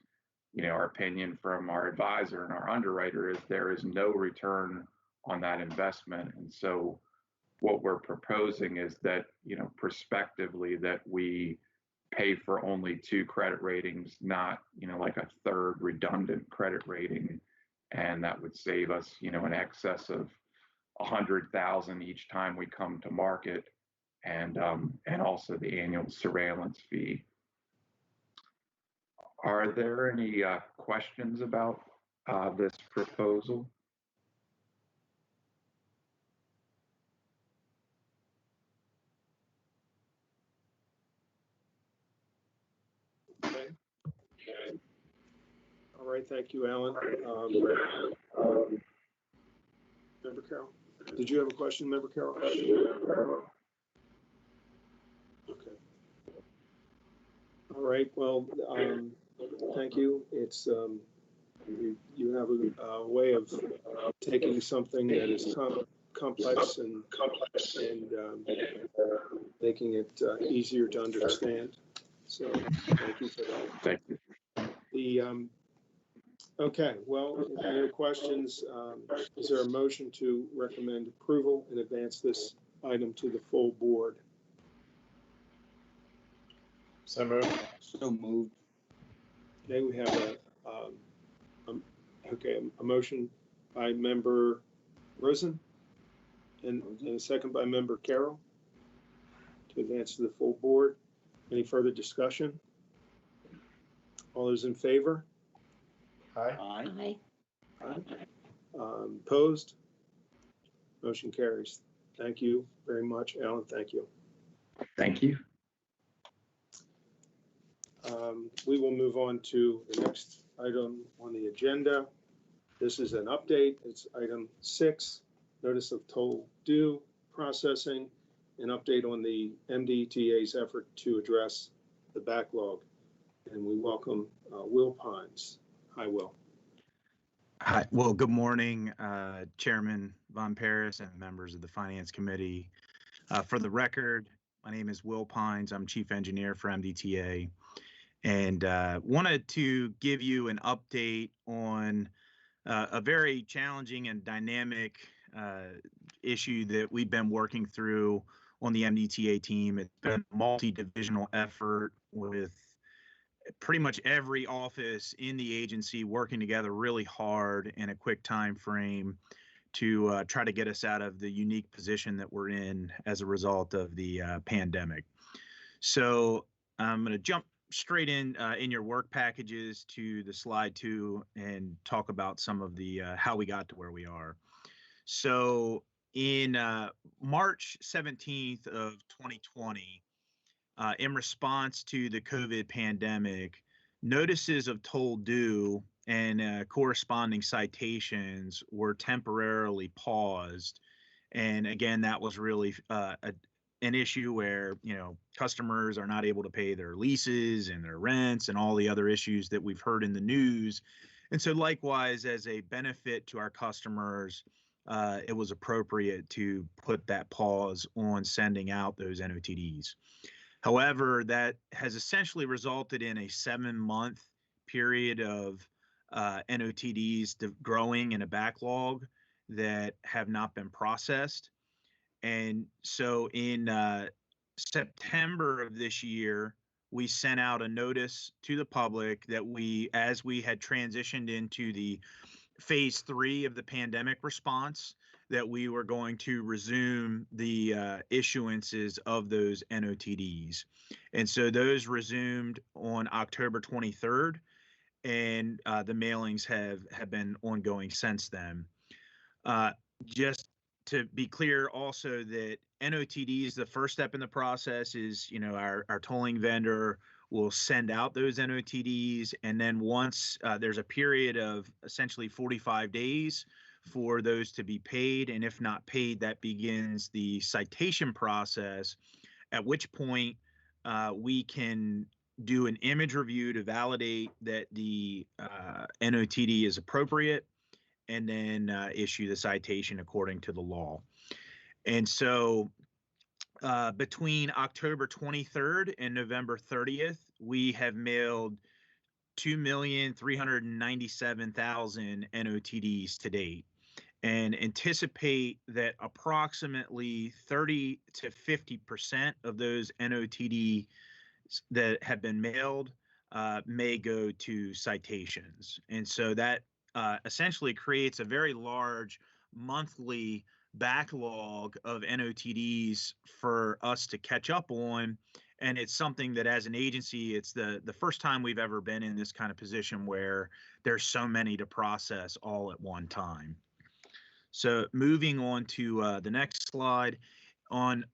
our opinion from our advisor and our underwriter is there is no return on that investment. And so what we're proposing is that, prospectively, that we pay for only 2 credit ratings, not, like a third redundant credit rating. And that would save us, in excess of $100,000 each time we come to market, and also the annual surveillance fee. Are there any questions about this proposal? Okay. All right, thank you, Alan. Member Carroll, did you have a question, Member Carroll? Okay. All right, well, thank you. It's, you have a way of taking something that is complex and making it easier to understand. So thank you for that. Thank you. Okay, well, if there are no questions, is there a motion to recommend approval and advance this item to the full board? So moved. So moved. Okay, we have a motion by Member Rosen and a second by Member Carroll to advance to the full board. Any further discussion? All those in favor? Aye. Aye. Opposed? Motion carries. Thank you very much, Alan. Thank you. Thank you. We will move on to the next item on the agenda. This is an update. It's item 6, notice of toll due processing, an update on the MDTA's effort to address the backlog. And we welcome Will Pines. Hi, Will. Hi. Well, good morning, Chairman Von Paris and members of the Finance Committee. For the record, my name is Will Pines. I'm Chief Engineer for MDTA, and wanted to give you an update on a very challenging and dynamic issue that we've been working through on the MDTA team. It's been a multi-divisional effort with pretty much every office in the agency working together really hard in a quick time frame to try to get us out of the unique position that we're in as a result of the pandemic. So I'm going to jump straight in your work packages to the slide 2 and talk about some of the how we got to where we are. So in March 17th of 2020, in response to the COVID pandemic, notices of toll due and corresponding citations were temporarily paused. And again, that was really an issue where, customers are not able to pay their leases and their rents and all the other issues that we've heard in the news. And so likewise, as a benefit to our customers, it was appropriate to put that pause on sending out those NOTDs. However, that has essentially resulted in a 7-month period of NOTDs growing in a backlog that have not been processed. And so in September of this year, we sent out a notice to the public that as we had transitioned into the phase 3 of the pandemic response, that we were going to resume the issuances of those NOTDs. And so those resumed on October 23rd, and the mailings have been ongoing since then. Just to be clear also that NOTDs, the first step in the process is, our tolling vendor will send out those NOTDs. And then once there's a period of essentially 45 days for those to be paid, and if not paid, that begins the citation process, at which point we can do an image review to validate that the NOTD is appropriate, and then issue the citation according to the law. And so between October 23rd and November 30th, we have mailed 2,397,000 NOTDs to date, and anticipate that approximately 30 to 50% of those NOTDs that have been mailed may go to citations. And so that essentially creates a very large monthly backlog of NOTDs for us to catch up on. And it's something that as an agency, it's the first time we've ever been in this kind of position where there's so many to process all at one time. So moving on to the next slide, on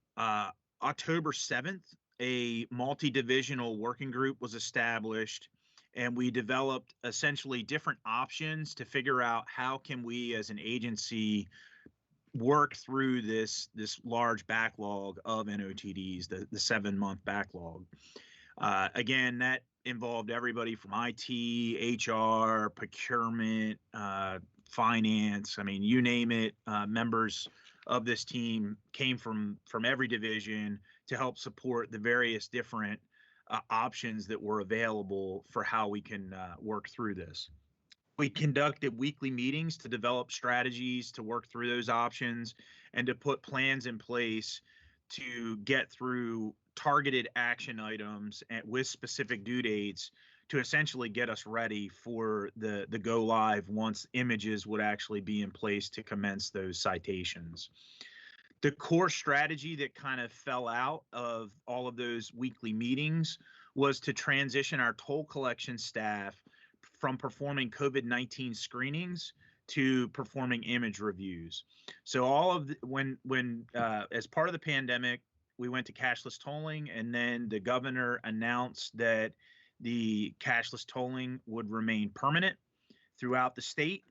October 7th, a multi-divisional working group was established, and we developed essentially different options to figure out how can we as an agency work through this large backlog of NOTDs, the 7-month backlog. Again, that involved everybody from IT, HR, procurement, finance. I mean, you name it. Members of this team came from every division to help support the various different options that were available for how we can work through this. We conducted weekly meetings to develop strategies to work through those options and to put plans in place to get through targeted action items with specific due dates to essentially get us ready for the go live once images would actually be in place to commence those citations. The core strategy that kind of fell out of all of those weekly meetings was to transition our toll collection staff from performing COVID-19 screenings to performing image reviews. So all of when as part of the pandemic, we went to cashless tolling, and then the governor announced that the cashless tolling would remain permanent throughout the state.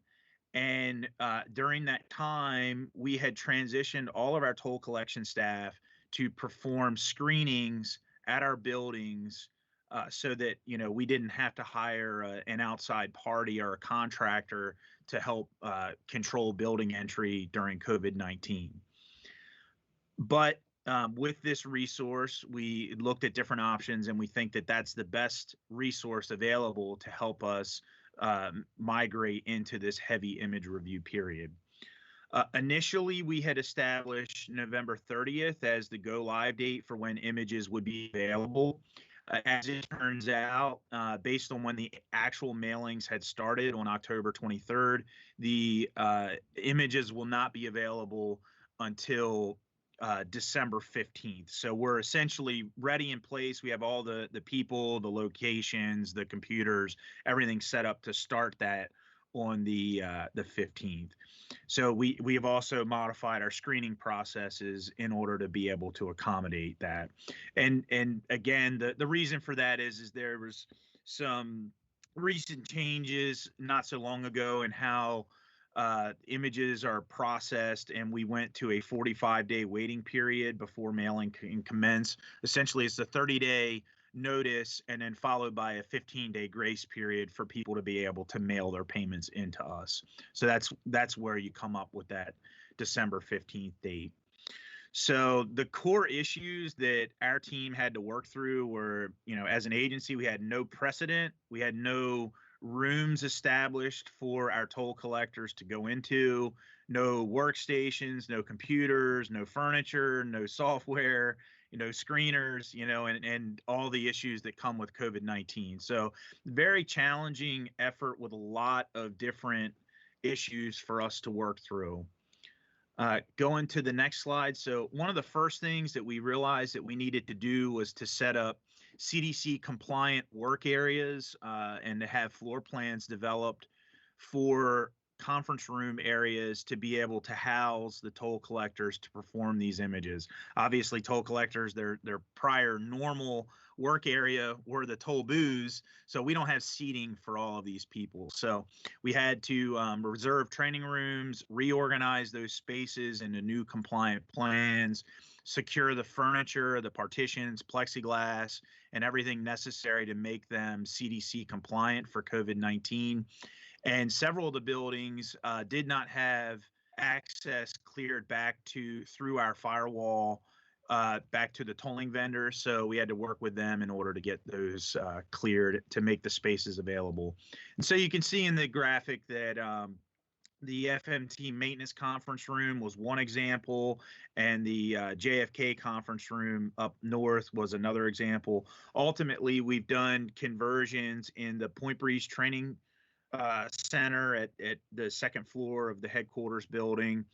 And during that time, we had transitioned all of our toll collection staff to perform screenings at our buildings so that, we didn't have to hire an outside party or a contractor to help control building entry during COVID-19. But with this resource, we looked at different options, and we think that that's the best resource available to help us migrate into this heavy image review period. Initially, we had established November 30th as the go live date for when images would be available. As it turns out, based on when the actual mailings had started on October 23rd, the images will not be available until December 15th. So we're essentially ready in place. We have all the people, the locations, the computers, everything set up to start that on the 15th. So we have also modified our screening processes in order to be able to accommodate that. And again, the reason for that is there was some recent changes not so long ago in how images are processed, and we went to a 45-day waiting period before mailing can commence. Essentially, it's a 30-day notice and then followed by a 15-day grace period for people to be able to mail their payments into us. So that's where you come up with that December 15th date. So the core issues that our team had to work through were, as an agency, we had no precedent. We had no rooms established for our toll collectors to go into, no workstations, no computers, no furniture, no software, screeners, and all the issues that come with COVID-19. So very challenging effort with a lot of different issues for us to work through. Going to the next slide. So one of the first things that we realized that we needed to do was to set up CDC compliant work areas and to have floor plans developed for conference room areas to be able to house the toll collectors to perform these images. Obviously, toll collectors, their prior normal work area were the toll booths, so we don't have seating for all of these people. So we had to reserve training rooms, reorganize those spaces into new compliant plans, secure the furniture, the partitions, plexiglass, and everything necessary to make them CDC compliant for COVID-19. And several of the buildings did not have access cleared back through our firewall back to the tolling vendor. So we had to work with them in order to get those cleared to make the spaces available. And so you can see in the graphic that the FMT maintenance conference room was one example, and the JFK conference room up north was another example. Ultimately, we've done conversions in the Point Breeze Training Center at the second floor of the headquarters building,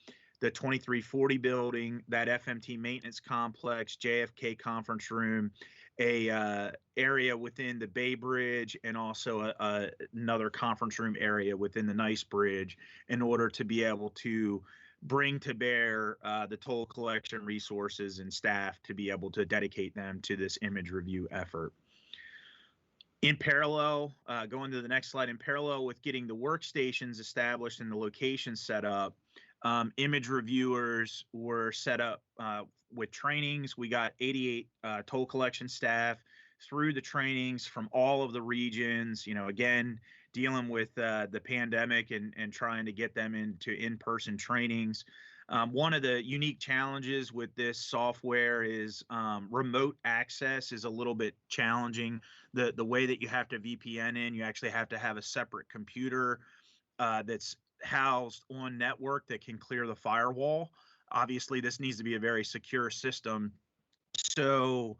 the 2340 building, that FMT maintenance complex, JFK conference room, a area within the Bay Bridge, and also another conference room area within the Nice Bridge, in order to be able to bring to bear the toll collection resources and staff to be able to dedicate them to this image review effort. In parallel, going to the next slide, in parallel with getting the workstations established and the locations set up, image reviewers were set up with trainings. We got 88 toll collection staff through the trainings from all of the regions, again, dealing with the pandemic and trying to get them into in-person trainings. One of the unique challenges with this software is remote access is a little bit challenging. The way that you have to VPN in, you actually have to have a separate computer that's housed on network that can clear the firewall. Obviously, this needs to be a very secure system. So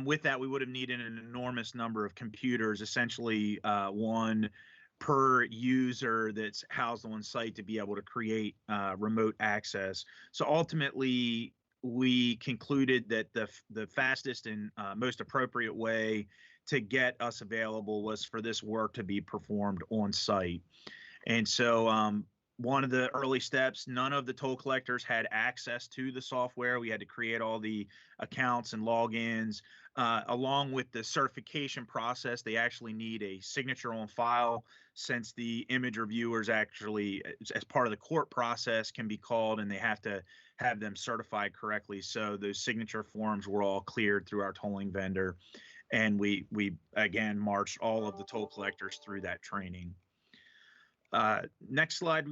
with that, we would have needed an enormous number of computers, essentially one per user that's housed on site to be able to create remote access. So ultimately, we concluded that the fastest and most appropriate way to get us available was for this work to be performed on site. And so one of the early steps, none of the toll collectors had access to the software. We had to create all the accounts and logins. Along with the certification process, they actually need a signature on file, since the image reviewers actually, as part of the court process, can be called and they have to have them certified correctly. So those signature forms were all cleared through our tolling vendor. And we again marched all of the toll collectors through that training. Next slide,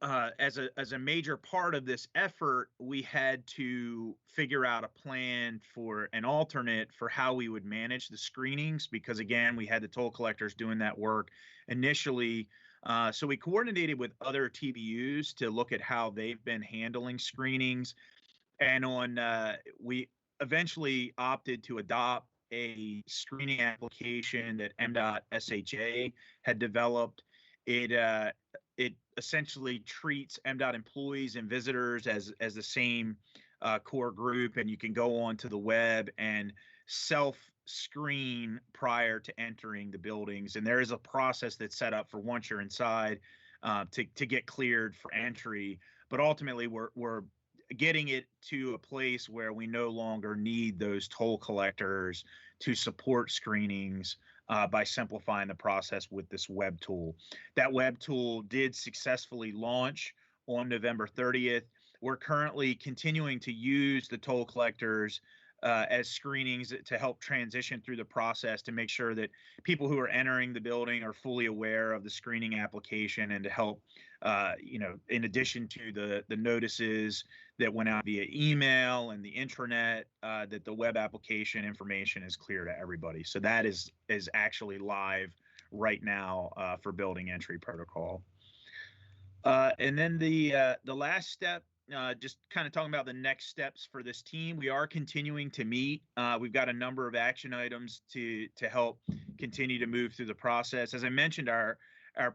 as a major part of this effort, we had to figure out a plan for an alternate for how we would manage the screenings, because again, we had the toll collectors doing that work initially. So we coordinated with other TBUs to look at how they've been handling screenings. And we eventually opted to adopt a screening application that MDTA had developed. It essentially treats MDOT employees and visitors as the same core group, and you can go onto the web and self-screen prior to entering the buildings, and there is a process that's set up for once you're inside to get cleared for entry. But ultimately, we're getting it to a place where we no longer need those toll collectors to support screenings by simplifying the process with this web tool. That web tool did successfully launch on November 30th. We're currently continuing to use the toll collectors as screenings to help transition through the process to make sure that people who are entering the building are fully aware of the screening application, and to help, in addition to the notices that went out via email and the intranet, that the web application information is clear to everybody. So that is actually live right now for building entry protocol. And then the last step, just kind of talking about the next steps for this team. We are continuing to meet. We've got a number of action items to help continue to move through the process. As I mentioned, our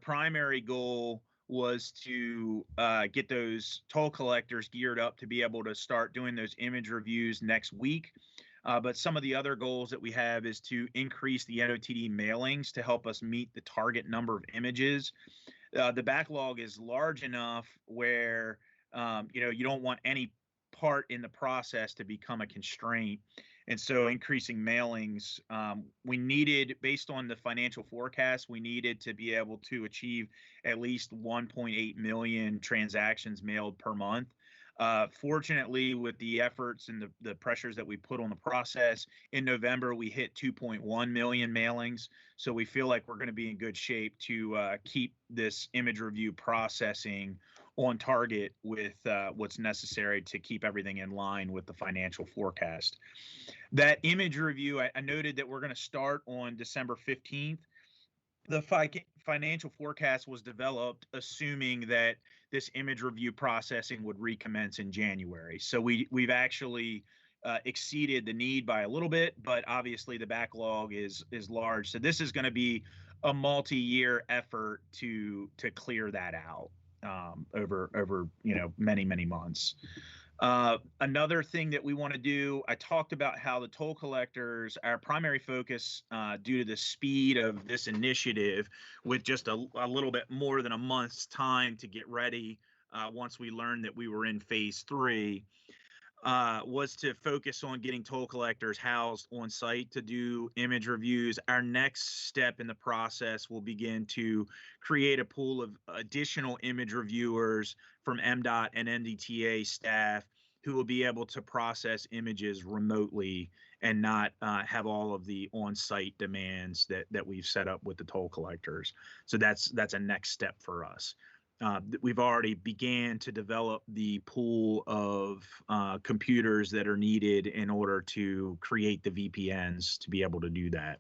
primary goal was to get those toll collectors geared up to be able to start doing those image reviews next week. But some of the other goals that we have is to increase the NOTD mailings to help us meet the target number of images. The backlog is large enough where you don't want any part in the process to become a constraint. And so increasing mailings, we needed, based on the financial forecast, we needed to be able to achieve at least 1.8 million transactions mailed per month. Fortunately, with the efforts and the pressures that we put on the process, in November, we hit 2.1 million mailings. So we feel like we're going to be in good shape to keep this image review processing on target with what's necessary to keep everything in line with the financial forecast. That image review, I noted that we're going to start on December 15th. The financial forecast was developed assuming that this image review processing would recommence in January. So we've actually exceeded the need by a little bit, but obviously the backlog is large. So this is going to be a multi-year effort to clear that out over many months. Another thing that we want to do, I talked about how the toll collectors, our primary focus due to the speed of this initiative, with just a little bit more than a month's time to get ready once we learned that we were in phase 3, was to focus on getting toll collectors housed on site to do image reviews. Our next step in the process will begin to create a pool of additional image reviewers from MDOT and MDTA staff who will be able to process images remotely and not have all of the on-site demands that we've set up with the toll collectors. So that's a next step for us. We've already began to develop the pool of computers that are needed in order to create the VPNs to be able to do that.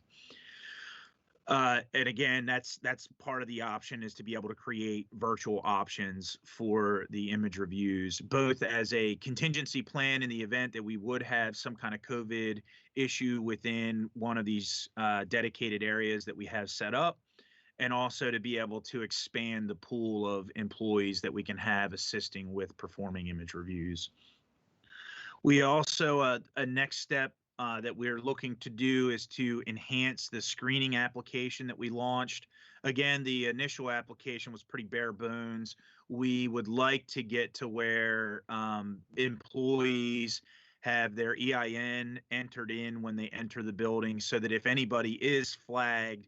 And again, that's part of the option, is to be able to create virtual options for the image reviews, both as a contingency plan in the event that we would have some kind of COVID issue within one of these dedicated areas that we have set up, and also to be able to expand the pool of employees that we can have assisting with performing image reviews. We also, a next step that we're looking to do is to enhance the screening application that we launched. Again, the initial application was pretty bare bones. We would like to get to where employees have their EIN entered in when they enter the building, so that if anybody is flagged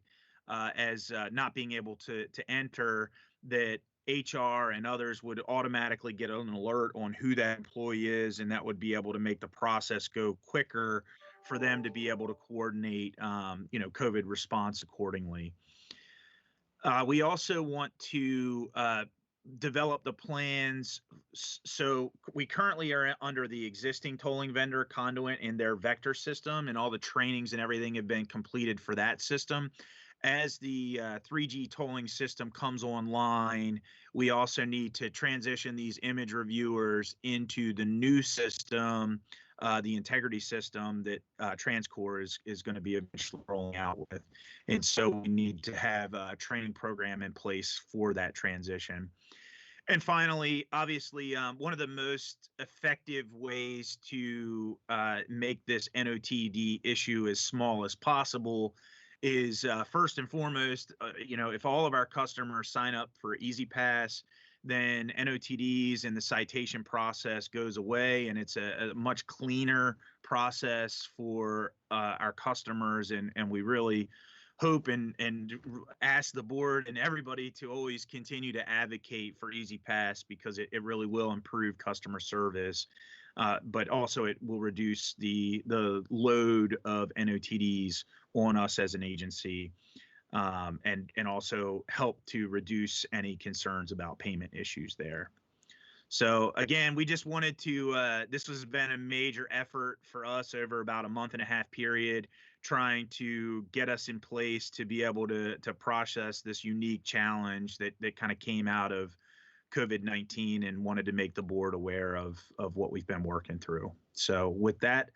as not being able to enter, that HR and others would automatically get an alert on who that employee is, and that would be able to make the process go quicker for them to be able to coordinate, COVID response accordingly. We also want to develop the plans. So we currently are under the existing tolling vendor Conduit and their vector system, and all the trainings and everything have been completed for that system. As the 3G tolling system comes online, we also need to transition these image reviewers into the new system, the integrity system that TransCore is going to be eventually rolling out with. And so we need to have a training program in place for that transition. And finally, obviously, one of the most effective ways to make this NOTD issue as small as possible is first and foremost, if all of our customers sign up for EasyPass, then NOTDs and the citation process goes away, and it's a much cleaner process for our customers, and we really hope and ask the board and everybody to always continue to advocate for EasyPass, because it really will improve customer service, but also it will reduce the load of NOTDs on us as an agency, and also help to reduce any concerns about payment issues there. So again, we just wanted to, this has been a major effort for us over about a month and a half period, trying to get us in place to be able to process this unique challenge that kind of came out of COVID-19, and wanted to make the board aware of what we've been working through. So with that,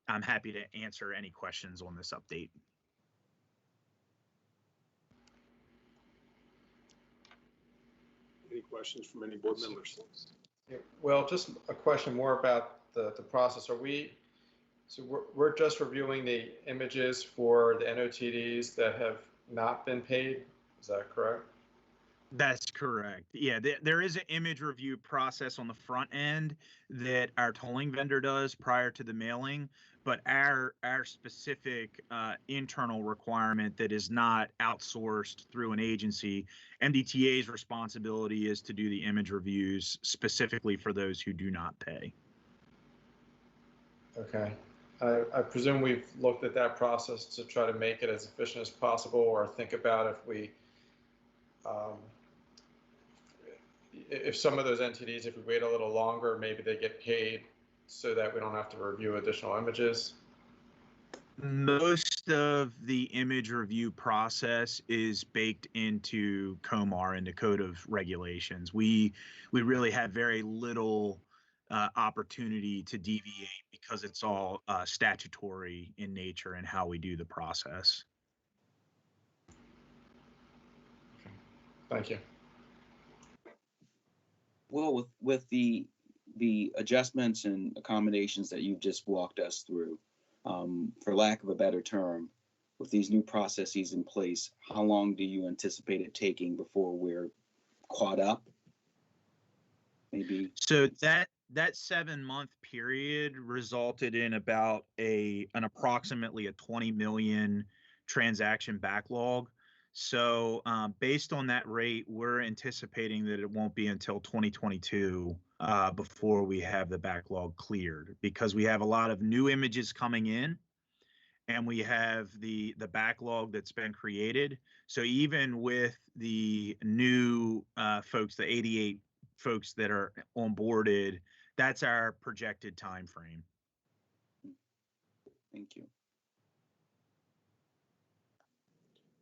I'm happy to answer any questions on this update. Any questions from any board members? Yeah, well, just a question more about the process. We're just reviewing the images for the NOTDs that have not been paid. Is that correct? That's correct. Yeah, there is an image review process on the front end that our tolling vendor does prior to the mailing, but our specific internal requirement that is not outsourced through an agency, MDTA's responsibility is to do the image reviews specifically for those who do not pay. Okay. I presume we've looked at that process to try to make it as efficient as possible, or think about if some of those NTDs, if we wait a little longer, maybe they get paid so that we don't have to review additional images. Most of the image review process is baked into COMAR and the Code of Regulations. We really have very little opportunity to deviate, because it's all statutory in nature and how we do the process. Thank you. Well, with the adjustments and accommodations that you've just walked us through, for lack of a better term, with these new processes in place, how long do you anticipate it taking before we're caught up? Maybe. So that 7-month period resulted in about an approximately a 20 million transaction backlog. So based on that rate, we're anticipating that it won't be until 2022 before we have the backlog cleared, because we have a lot of new images coming in, and we have the backlog that's been created. So even with the new folks, the 88 folks that are onboarded, that's our projected time frame. Thank you.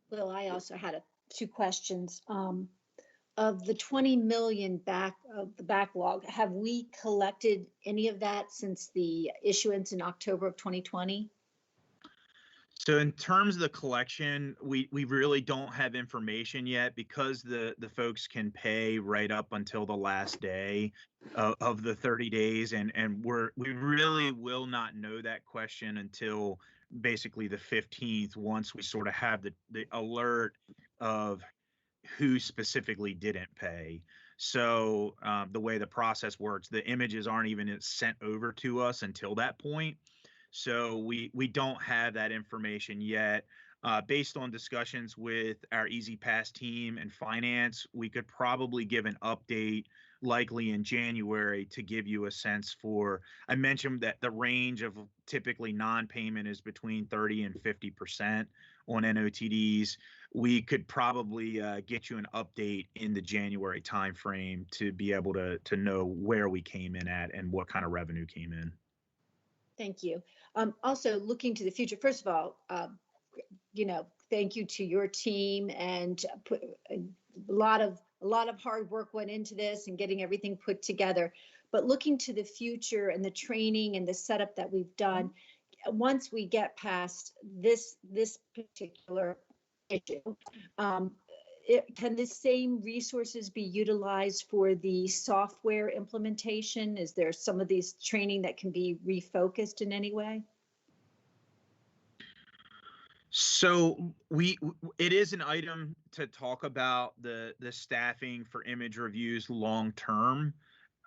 Well, I also had two questions. Of the 20 million of the backlog, have we collected any of that since the issuance in October of 2020? So in terms of the collection, we really don't have information yet, because the folks can pay right up until the last day of the 30 days. And we really will not know that question until basically the 15th, once we sort of have the alert of who specifically didn't pay. So the way the process works, the images aren't even sent over to us until that point. So we don't have that information yet. Based on discussions with our EasyPass team and finance, we could probably give an update likely in January to give you a sense for, I mentioned that the range of typically non-payment is between 30 and 50% on NOTDs. We could probably get you an update in the January timeframe to be able to know where we came in at and what kind of revenue came in. Thank you. Also, looking to the future, first of all, thank you to your team, and put a lot of hard work went into this and getting everything put together. But looking to the future and the training and the setup that we've done, once we get past this particular issue, can the same resources be utilized for the software implementation? Is there some of these training that can be refocused in any way? So it is an item to talk about the staffing for image reviews long term.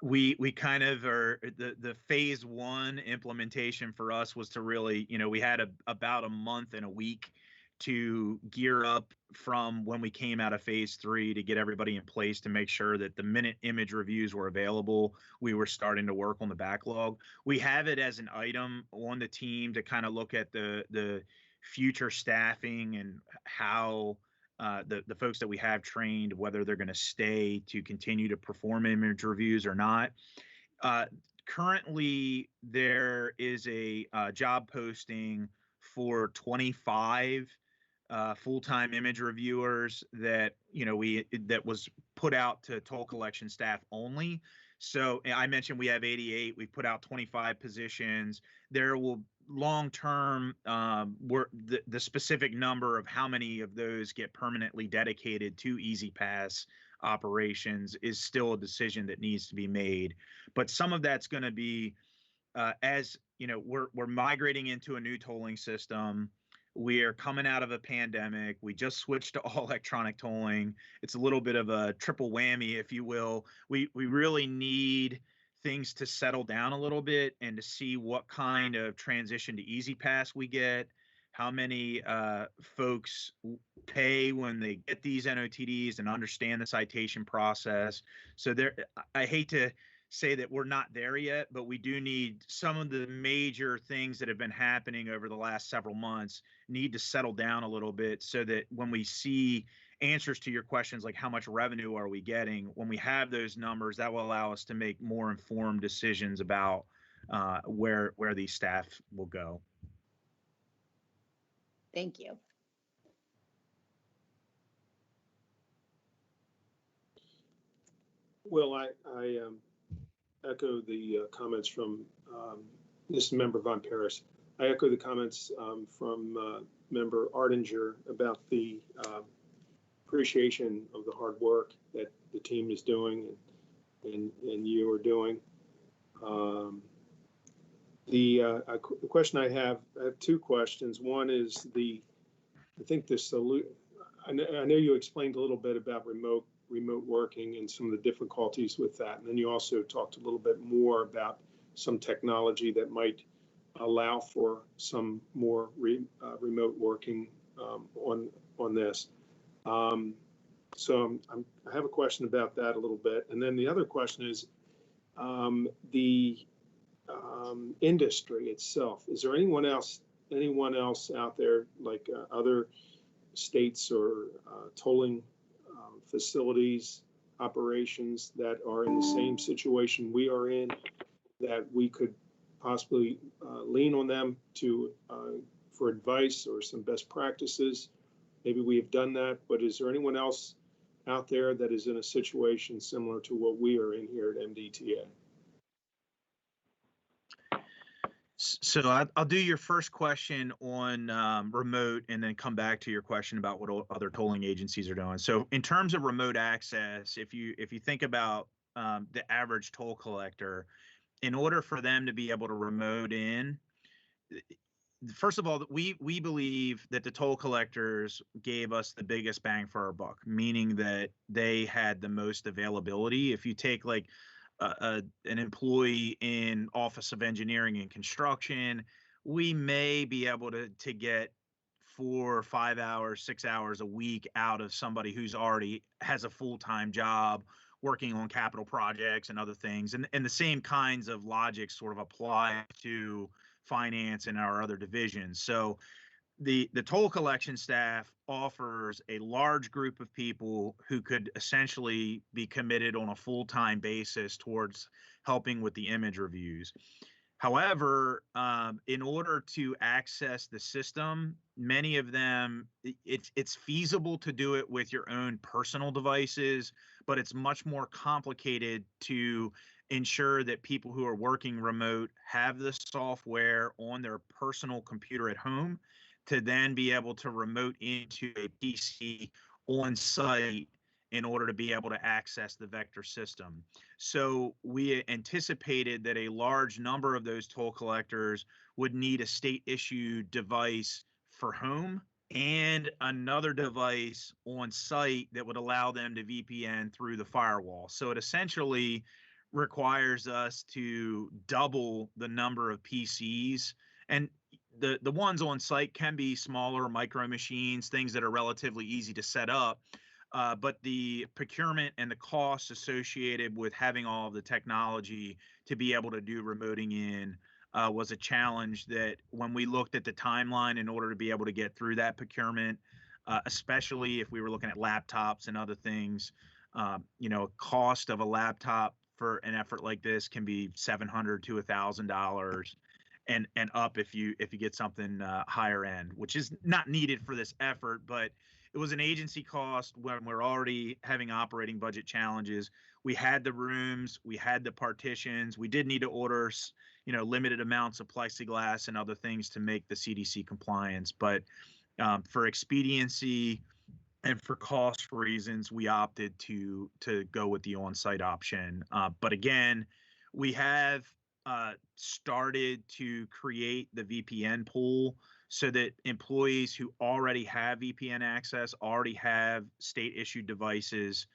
We kind of are the phase one implementation for us was to really, we had about a month and a week to gear up from when we came out of phase three to get everybody in place to make sure that the minute image reviews were available, we were starting to work on the backlog. We have it as an item on the team to kind of look at the future staffing and how the folks that we have trained, whether they're going to stay to continue to perform image reviews or not. Currently, there is a job posting for 25 full-time image reviewers that that was put out to toll collection staff only. So I mentioned we have 88. We've put out 25 positions. There will long-term, the specific number of how many of those get permanently dedicated to Easy Pass operations is still a decision that needs to be made. But some of that's going to be, as we're migrating into a new tolling system. We are coming out of a pandemic. We just switched to all electronic tolling. It's a little bit of a triple whammy, if you will. We really need things to settle down a little bit and to see what kind of transition to Easy Pass we get, how many folks pay when they get these NOTDs and understand the citation process. So I hate to say that we're not there yet, but we do need some of the major things that have been happening over the last several months need to settle down a little bit so that when we see answers to your questions, like how much revenue are we getting, when we have those numbers, that will allow us to make more informed decisions about where these staff will go. Thank you. Well, I echo the comments from this is Member Von Paris. I echo the comments from Member Ardinger about the appreciation of the hard work that the team is doing and you are doing. The question I have two questions. One is I think the solution. I know you explained a little bit about remote working and some of the difficulties with that. And then you also talked a little bit more about some technology that might allow for some more remote working on this. So I have a question about that a little bit. And then the other question is the industry itself. Is there anyone else out there, like other states or tolling facilities, operations that are in the same situation we are in, that we could possibly lean on them for advice or some best practices? Maybe we have done that, but is there anyone else out there that is in a situation similar to what we are in here at MDTA? So I'll do your first question on remote and then come back to your question about what other tolling agencies are doing. So in terms of remote access, if you think about the average toll collector, in order for them to be able to remote in, first of all, we believe that the toll collectors gave us the biggest bang for our buck, meaning that they had the most availability. If you take like an employee in Office of Engineering and Construction, we may be able to get 4 or 5 hours, 6 hours a week out of somebody who's already has a full-time job working on capital projects and other things. And the same kinds of logic sort of apply to finance and our other divisions. So the toll collection staff offers a large group of people who could essentially be committed on a full-time basis towards helping with the image reviews. However, in order to access the system, many of them, it's feasible to do it with your own personal devices, but it's much more complicated to ensure that people who are working remote have the software on their personal computer at home to then be able to remote into a PC on site in order to be able to access the vector system. So we anticipated that a large number of those toll collectors would need a state issued device for home and another device on site that would allow them to VPN through the firewall. So it essentially requires us to double the number of PCs, and the ones on site can be smaller micro machines, things that are relatively easy to set up. But the procurement and the costs associated with having all of the technology to be able to do remoting in was a challenge that when we looked at the timeline in order to be able to get through that procurement, especially if we were looking at laptops and other things, cost of a laptop for an effort like this can be $700 to $1,000 and up if you get something higher end, which is not needed for this effort, but it was an agency cost when we're already having operating budget challenges. We had the rooms, we had the partitions, we did need to order, limited amounts of plexiglass and other things to make the CDC compliance. But for expediency and for cost reasons, we opted to go with the on-site option. But again, we have started to create the VPN pool so that employees who already have VPN access, already have state issued devices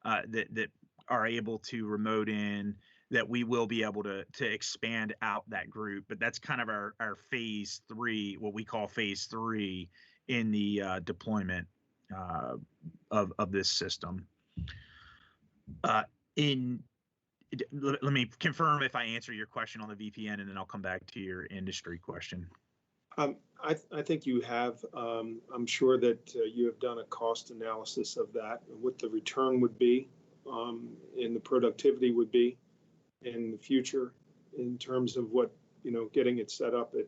that are able to remote in, that we will be able to expand out that group. But that's kind of our phase 3, what we call phase 3 in the deployment of this system. Let me confirm if I answer your question on the VPN, and then I'll come back to your industry question. I think you have. I'm sure that you have done a cost analysis of that, what the return would be, and the productivity would be in the future in terms of what, getting it set up at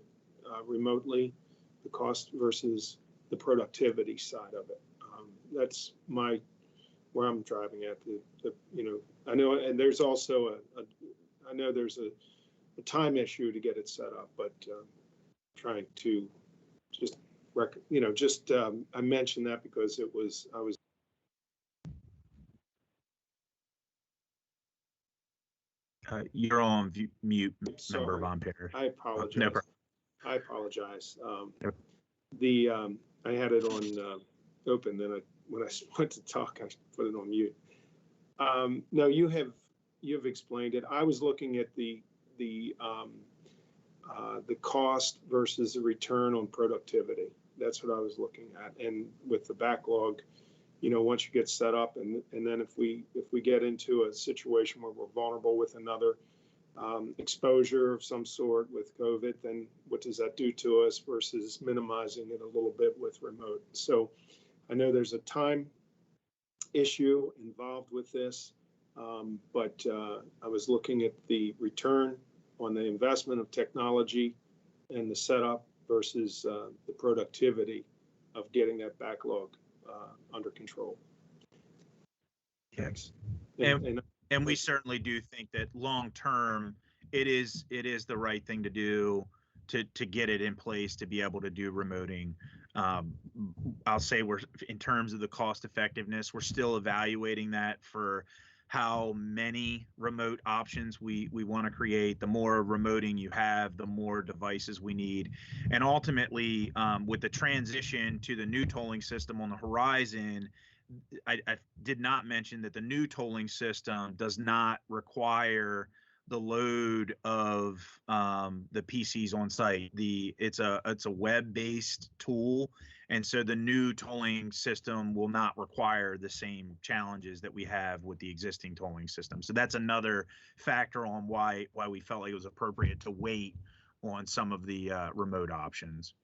remotely, the cost versus the productivity side of it. That's where I'm driving at. I know, and there's also I know there's a time issue to get it set up, but trying to I mentioned that because I was. You're on mute, Sorry. Member Von Paris. I apologize. No problem. I apologize. Yep. I had it on open, then when I went to talk, I put it on mute. No, you have explained it. I was looking at the cost versus the return on productivity. That's what I was looking at. And with the backlog, once you get set up, and then if we get into a situation where we're vulnerable with another exposure of some sort with COVID, then what does that do to us versus minimizing it a little bit with remote? So I know there's a time issue involved with this, but I was looking at the return on the investment of technology and the setup versus the productivity of getting that backlog under control. Yes. And we certainly do think that long term, it is the right thing to do to get it in place to be able to do remoting. I'll say we're, in terms of the cost effectiveness, we're still evaluating that for how many remote options we want to create. The more remoting you have, the more devices we need. And ultimately, with the transition to the new tolling system on the horizon, I did not mention that the new tolling system does not require the load of the PCs on site. It's a web-based tool, and so the new tolling system will not require the same challenges that we have with the existing tolling system. So that's another factor on why we felt like it was appropriate to wait on some of the remote options.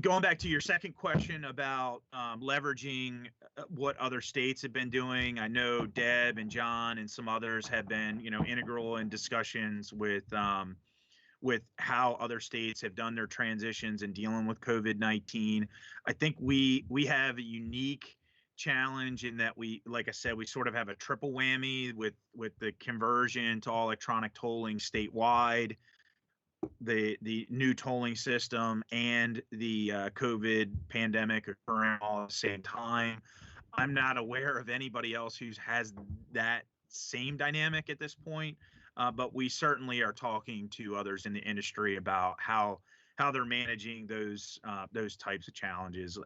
Going back to your second question about leveraging what other states have been doing, I know Deb and John and some others have been, integral in discussions with how other states have done their transitions and dealing with COVID-19. I think we have a unique challenge in that we, like I said, we sort of have a triple whammy with the conversion to all electronic tolling statewide. the new tolling system and the COVID pandemic occurring all at the same time. I'm not aware of anybody else who has that same dynamic at this point, but we certainly are talking to others in the industry about how they're managing those types of challenges.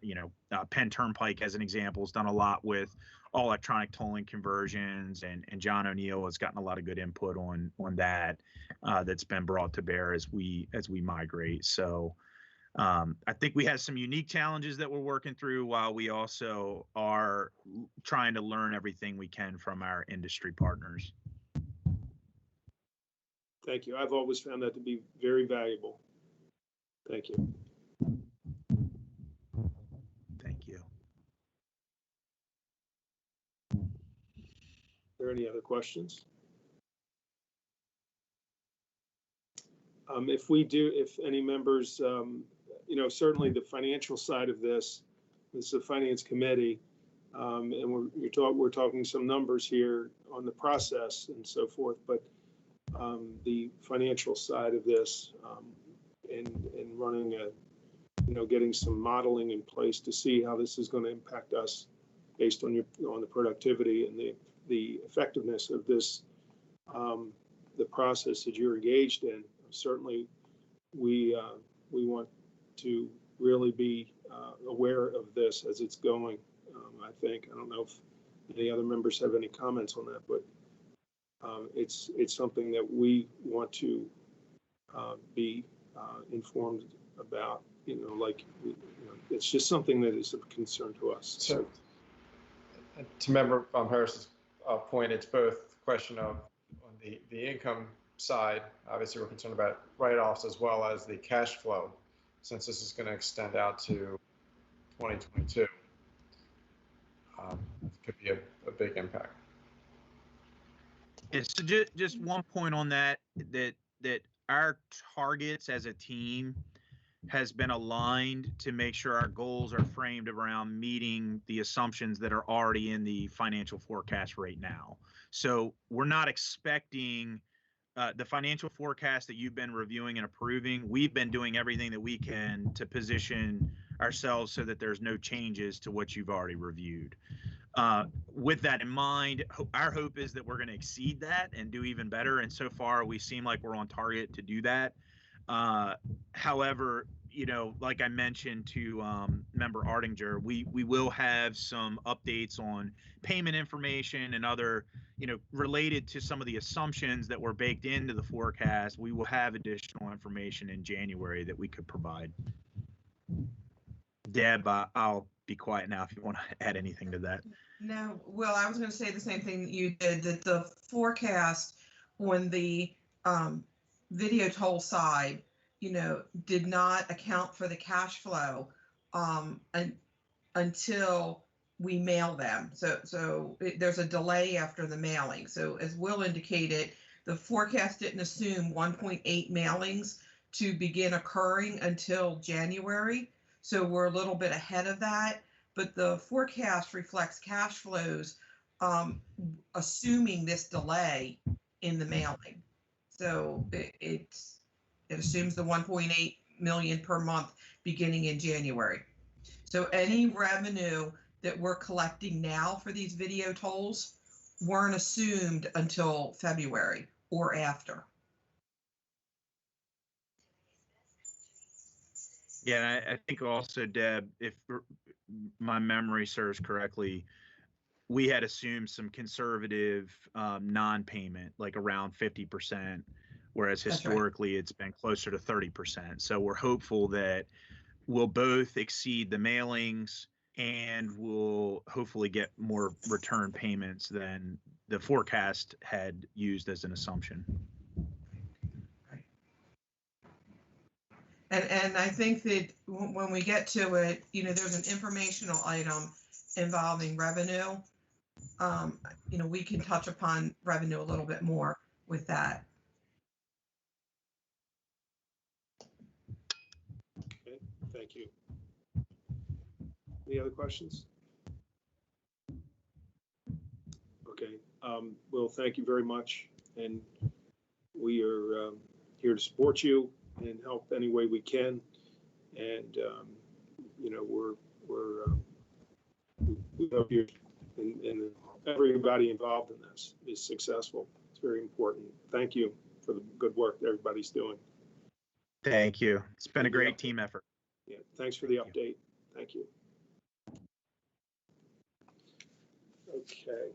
Penn Turnpike, as an example, has done a lot with all electronic tolling conversions, and John O'Neill has gotten a lot of good input on that that's been brought to bear as we migrate. So I think we have some unique challenges that we're working through, while we also are trying to learn everything we can from our industry partners. Thank you. I've always found that to be very valuable. Thank you. Thank you. Are there any other questions? If any members, certainly the financial side of this is the Finance Committee, and we're talking some numbers here on the process and so forth, but the financial side of this, and running getting some modeling in place to see how this is going to impact us based on the productivity and the effectiveness of this, the process that you're engaged in. Certainly, we want to really be aware of this as it's going. I don't know if any other members have any comments on that, but it's something that we want to be informed about. It's just something that is of concern to us. So, to Member Von Harris's point, it's both a question of on the income side. Obviously, we're concerned about write-offs as well as the cash flow, since this is going to extend out to 2022. It could be a big impact. Yeah, so just one point on that our targets as a team has been aligned to make sure our goals are framed around meeting the assumptions that are already in the financial forecast right now. So we're not expecting the financial forecast that you've been reviewing and approving. We've been doing everything that we can to position ourselves so that there's no changes to what you've already reviewed. With that in mind, our hope is that we're going to exceed that and do even better. And so far, we seem like we're on target to do that. However, like I mentioned to Member Ardinger, we will have some updates on payment information and other, related to some of the assumptions that were baked into the forecast. We will have additional information in January that we could provide. Deb, I'll be quiet now if you want to add anything to that. No, well, I was going to say the same thing that you did, that the forecast on the video toll side, did not account for the cash flow until we mail them. So there's a delay after the mailing. So as Will indicated, the forecast didn't assume 1.8 mailings to begin occurring until January. So we're a little bit ahead of that, but the forecast reflects cash flows, assuming this delay in the mailing. So it assumes the 1.8 million per month beginning in January. So any revenue that we're collecting now for these video tolls weren't assumed until February or after. Yeah, I think also, Deb, if my memory serves correctly, we had assumed some conservative non-payment, like around 50%, whereas historically it's been closer to 30%. So we're hopeful that we'll both exceed the mailings and we'll hopefully get more return payments than the forecast had used as an assumption. And I think that when we get to it, there's an informational item involving revenue. We can touch upon revenue a little bit more with that. Okay, thank you. Any other questions? Okay, Will, thank you very much. And we are here to support you and help any way we can. And, you know, we hope you and everybody involved in this is successful. It's very important. Thank you for the good work that everybody's doing. Thank you. It's been a great team effort. Yeah, thanks for the update. Thank you. Okay.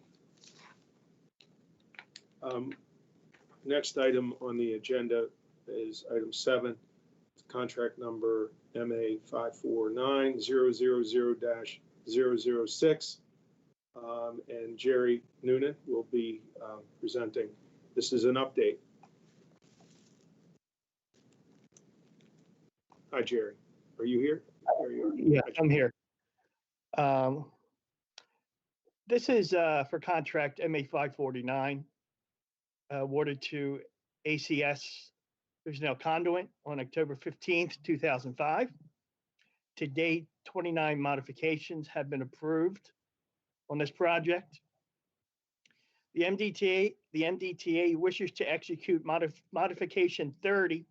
Next item on the agenda is item 7, contract number MA 549-000-006. And Jerry Noonan will be presenting. This is an update. Hi, Jerry. Are you here? There you are. Yeah, I'm here. This is for contract MA 549 awarded to ACS Personnel Conduit on October 15th, 2005. To date, 29 modifications have been approved on this project. The MDTA wishes to execute modification 30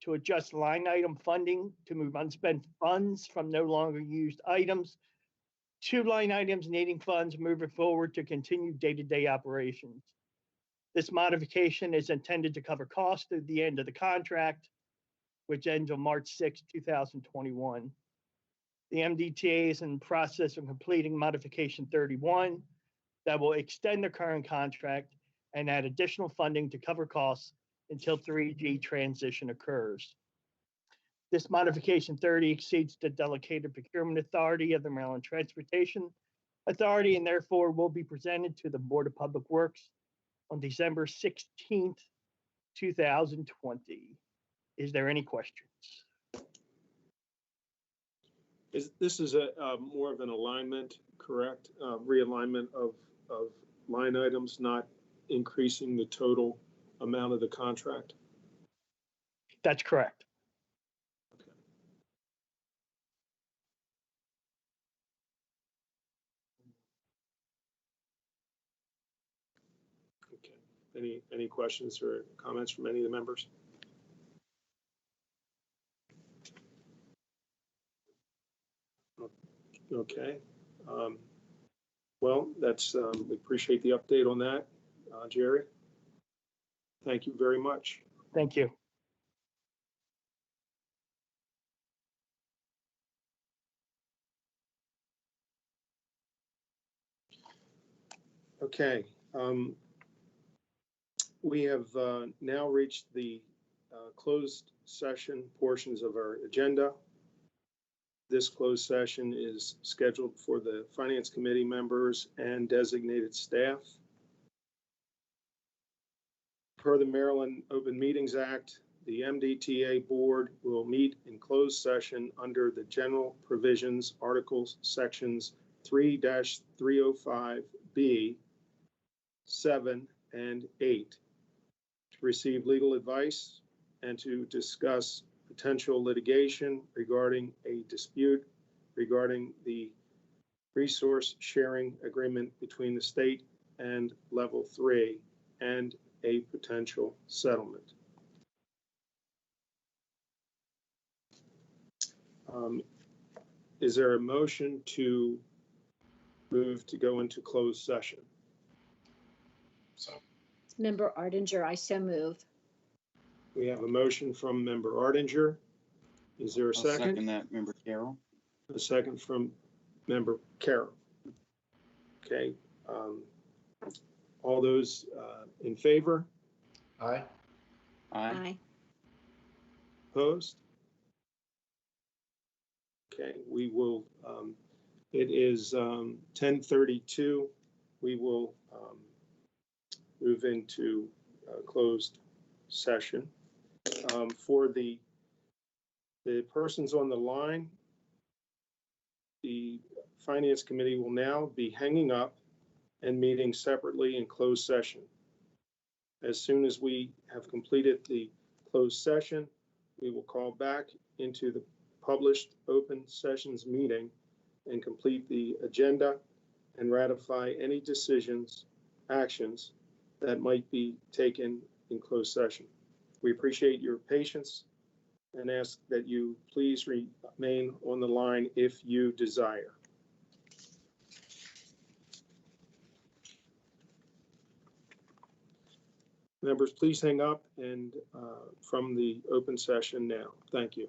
to adjust line item funding to move unspent funds from no longer used items to line items needing funds moving forward to continue day-to-day operations. This modification is intended to cover costs through the end of the contract, which ends on March 6, 2021. The MDTA is in the process of completing modification 31 that will extend the current contract and add additional funding to cover costs until 3G transition occurs. This modification 30 exceeds the delegated procurement authority of the Maryland Transportation Authority and therefore will be presented to the Board of Public Works on December 16th, 2020. Is there any questions? This is a more of an alignment, correct? Realignment of line items, not increasing the total amount of the contract? That's correct. Okay. Any questions or comments from any of the members? Okay. Well, that's we appreciate the update on that, Jerry. Thank you very much. Thank you. Okay. We have now reached the closed session portions of our agenda. This closed session is scheduled for the Finance Committee members and designated staff. Per the Maryland Open Meetings Act, the MDTA Board will meet in closed session under the general provisions, articles, sections 3-305B, 7, and 8 to receive legal advice and to discuss potential litigation regarding a dispute regarding the resource sharing agreement between the state and Level 3 and a potential settlement. Is there a motion to move to go into closed session? Member Ardinger, I so move. We have a motion from Member Ardinger. Is there a I'll second? second that, Member Carroll. A second from Member Carroll. Okay. All those in favor? Aye. Aye. Opposed? Okay, we will, it is 10:32. We will move into closed session. For the persons on the line, the Finance Committee will now be hanging up and meeting separately in closed session. As soon as we have completed the closed session, we will call back into the published open sessions meeting and complete the agenda and ratify any decisions, actions that might be taken in closed session. We appreciate your patience and ask that you please remain on the line if you desire. Members, please hang up and from the open session now. Thank you.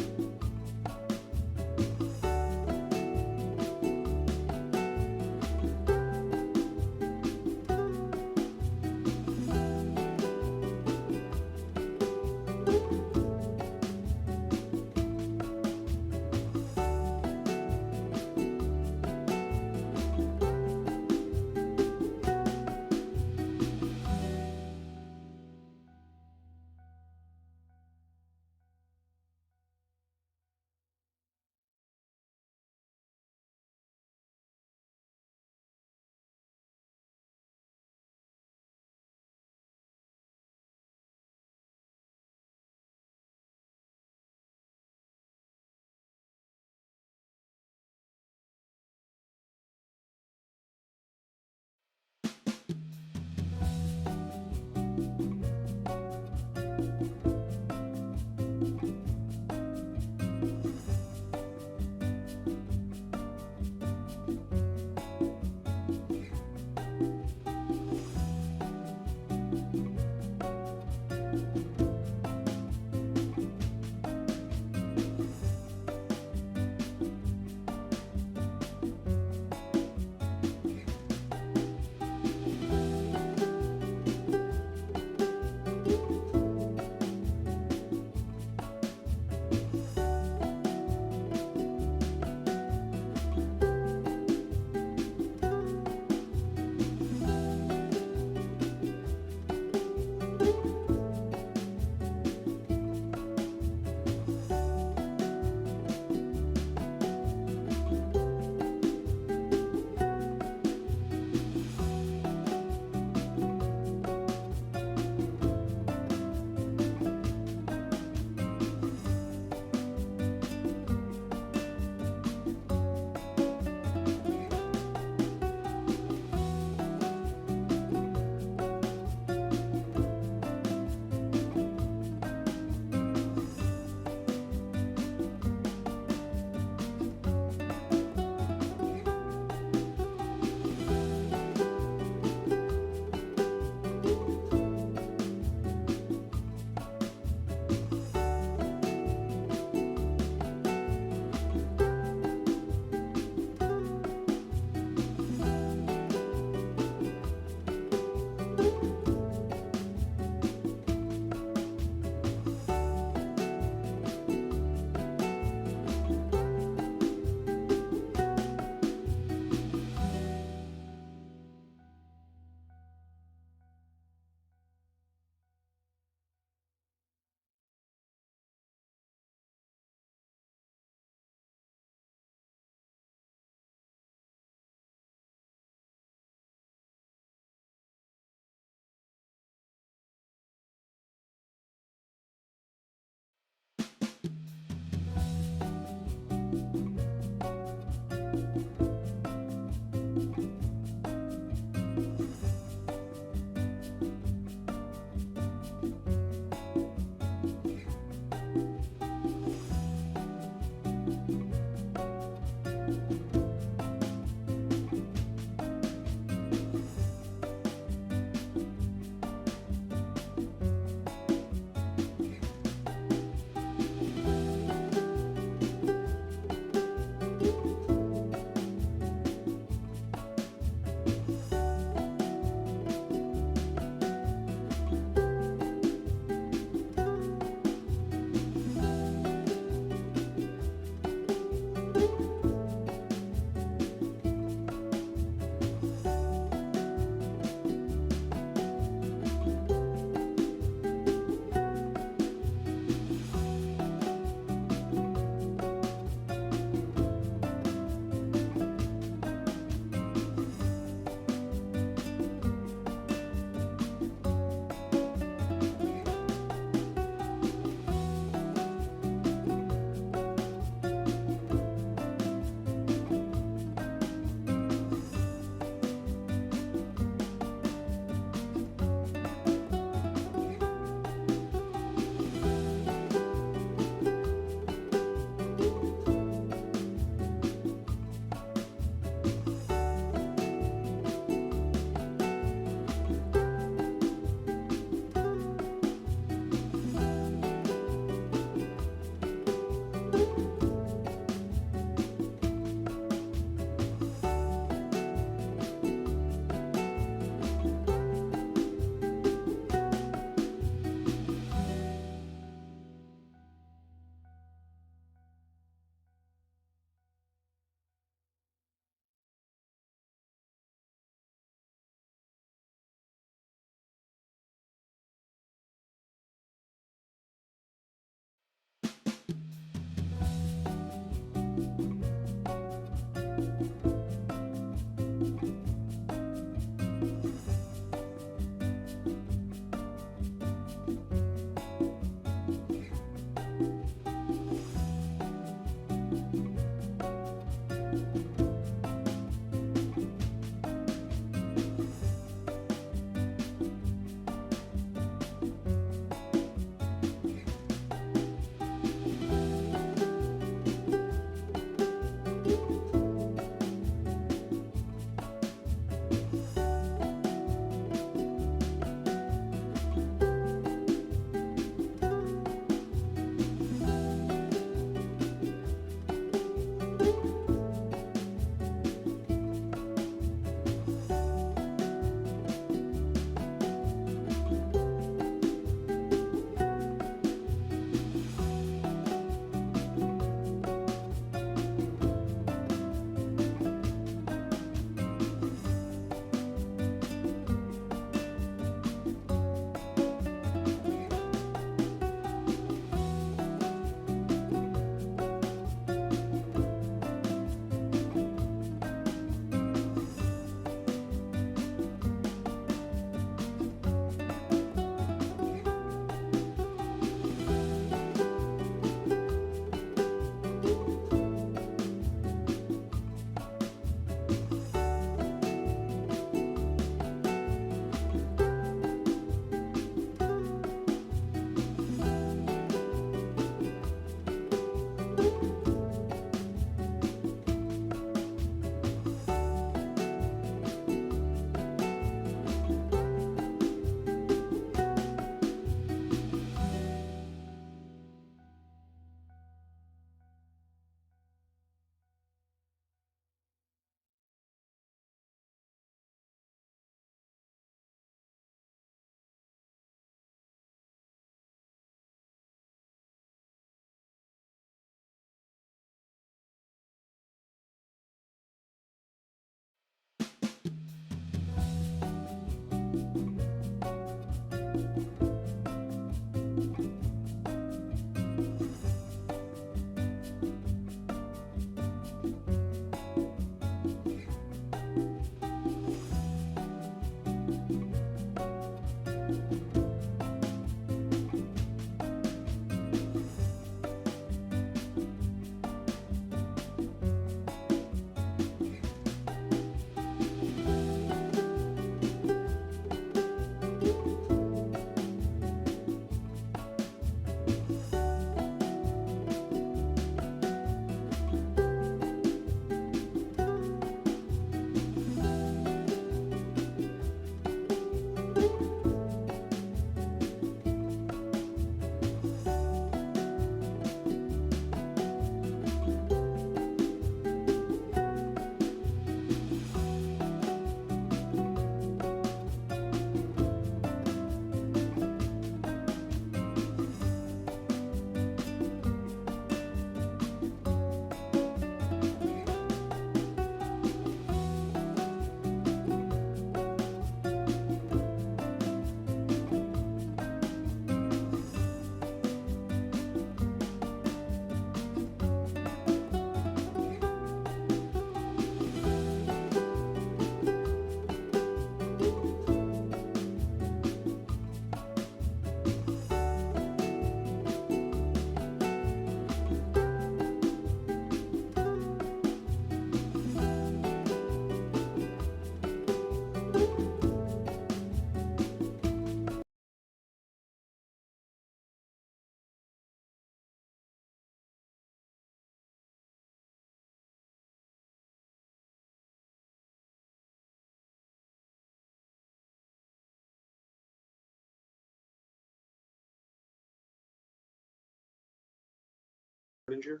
Artinger?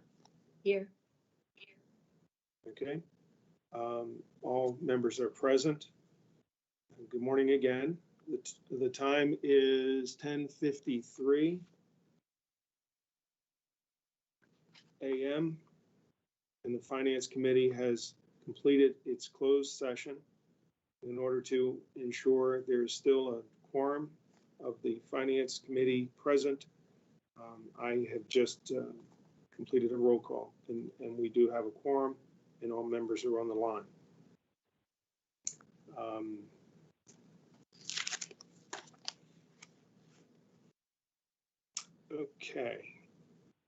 Here. Okay. All members are present. Good morning again. The time is 10:53 a.m. and the Finance Committee has completed its closed session. In order to ensure there's still a quorum of the Finance Committee present, I have just completed a roll call, and we do have a quorum, and all members are on the line. Okay.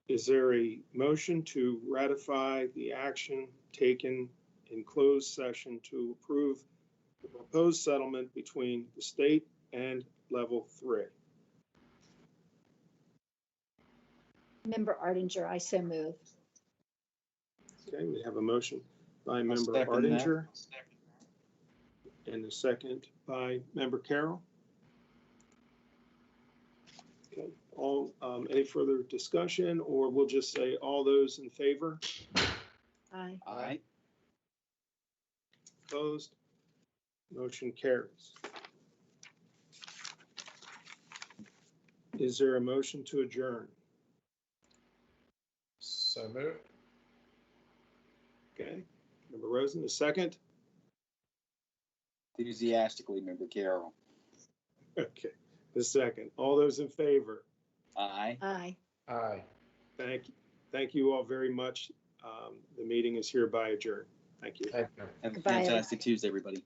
Is there a motion to ratify the action taken in closed session to approve the proposed settlement between the state and Level 3? Member Artinger, I so move. Okay, we have a motion by Member second that. Artinger and a second by Member Carroll. Okay, any further discussion, or we'll just say all those in favor? Aye. Aye. Opposed? Motion carries. Is there a motion to adjourn? So moved. Okay, Member Rosen, a second? Enthusiastically, Member Carroll. Okay, the second. All those in favor? Aye. Aye. Aye. Thank you all very much. The meeting is hereby adjourned. Thank you. Thank you. Have a Goodbye, fantastic Tuesday, everybody.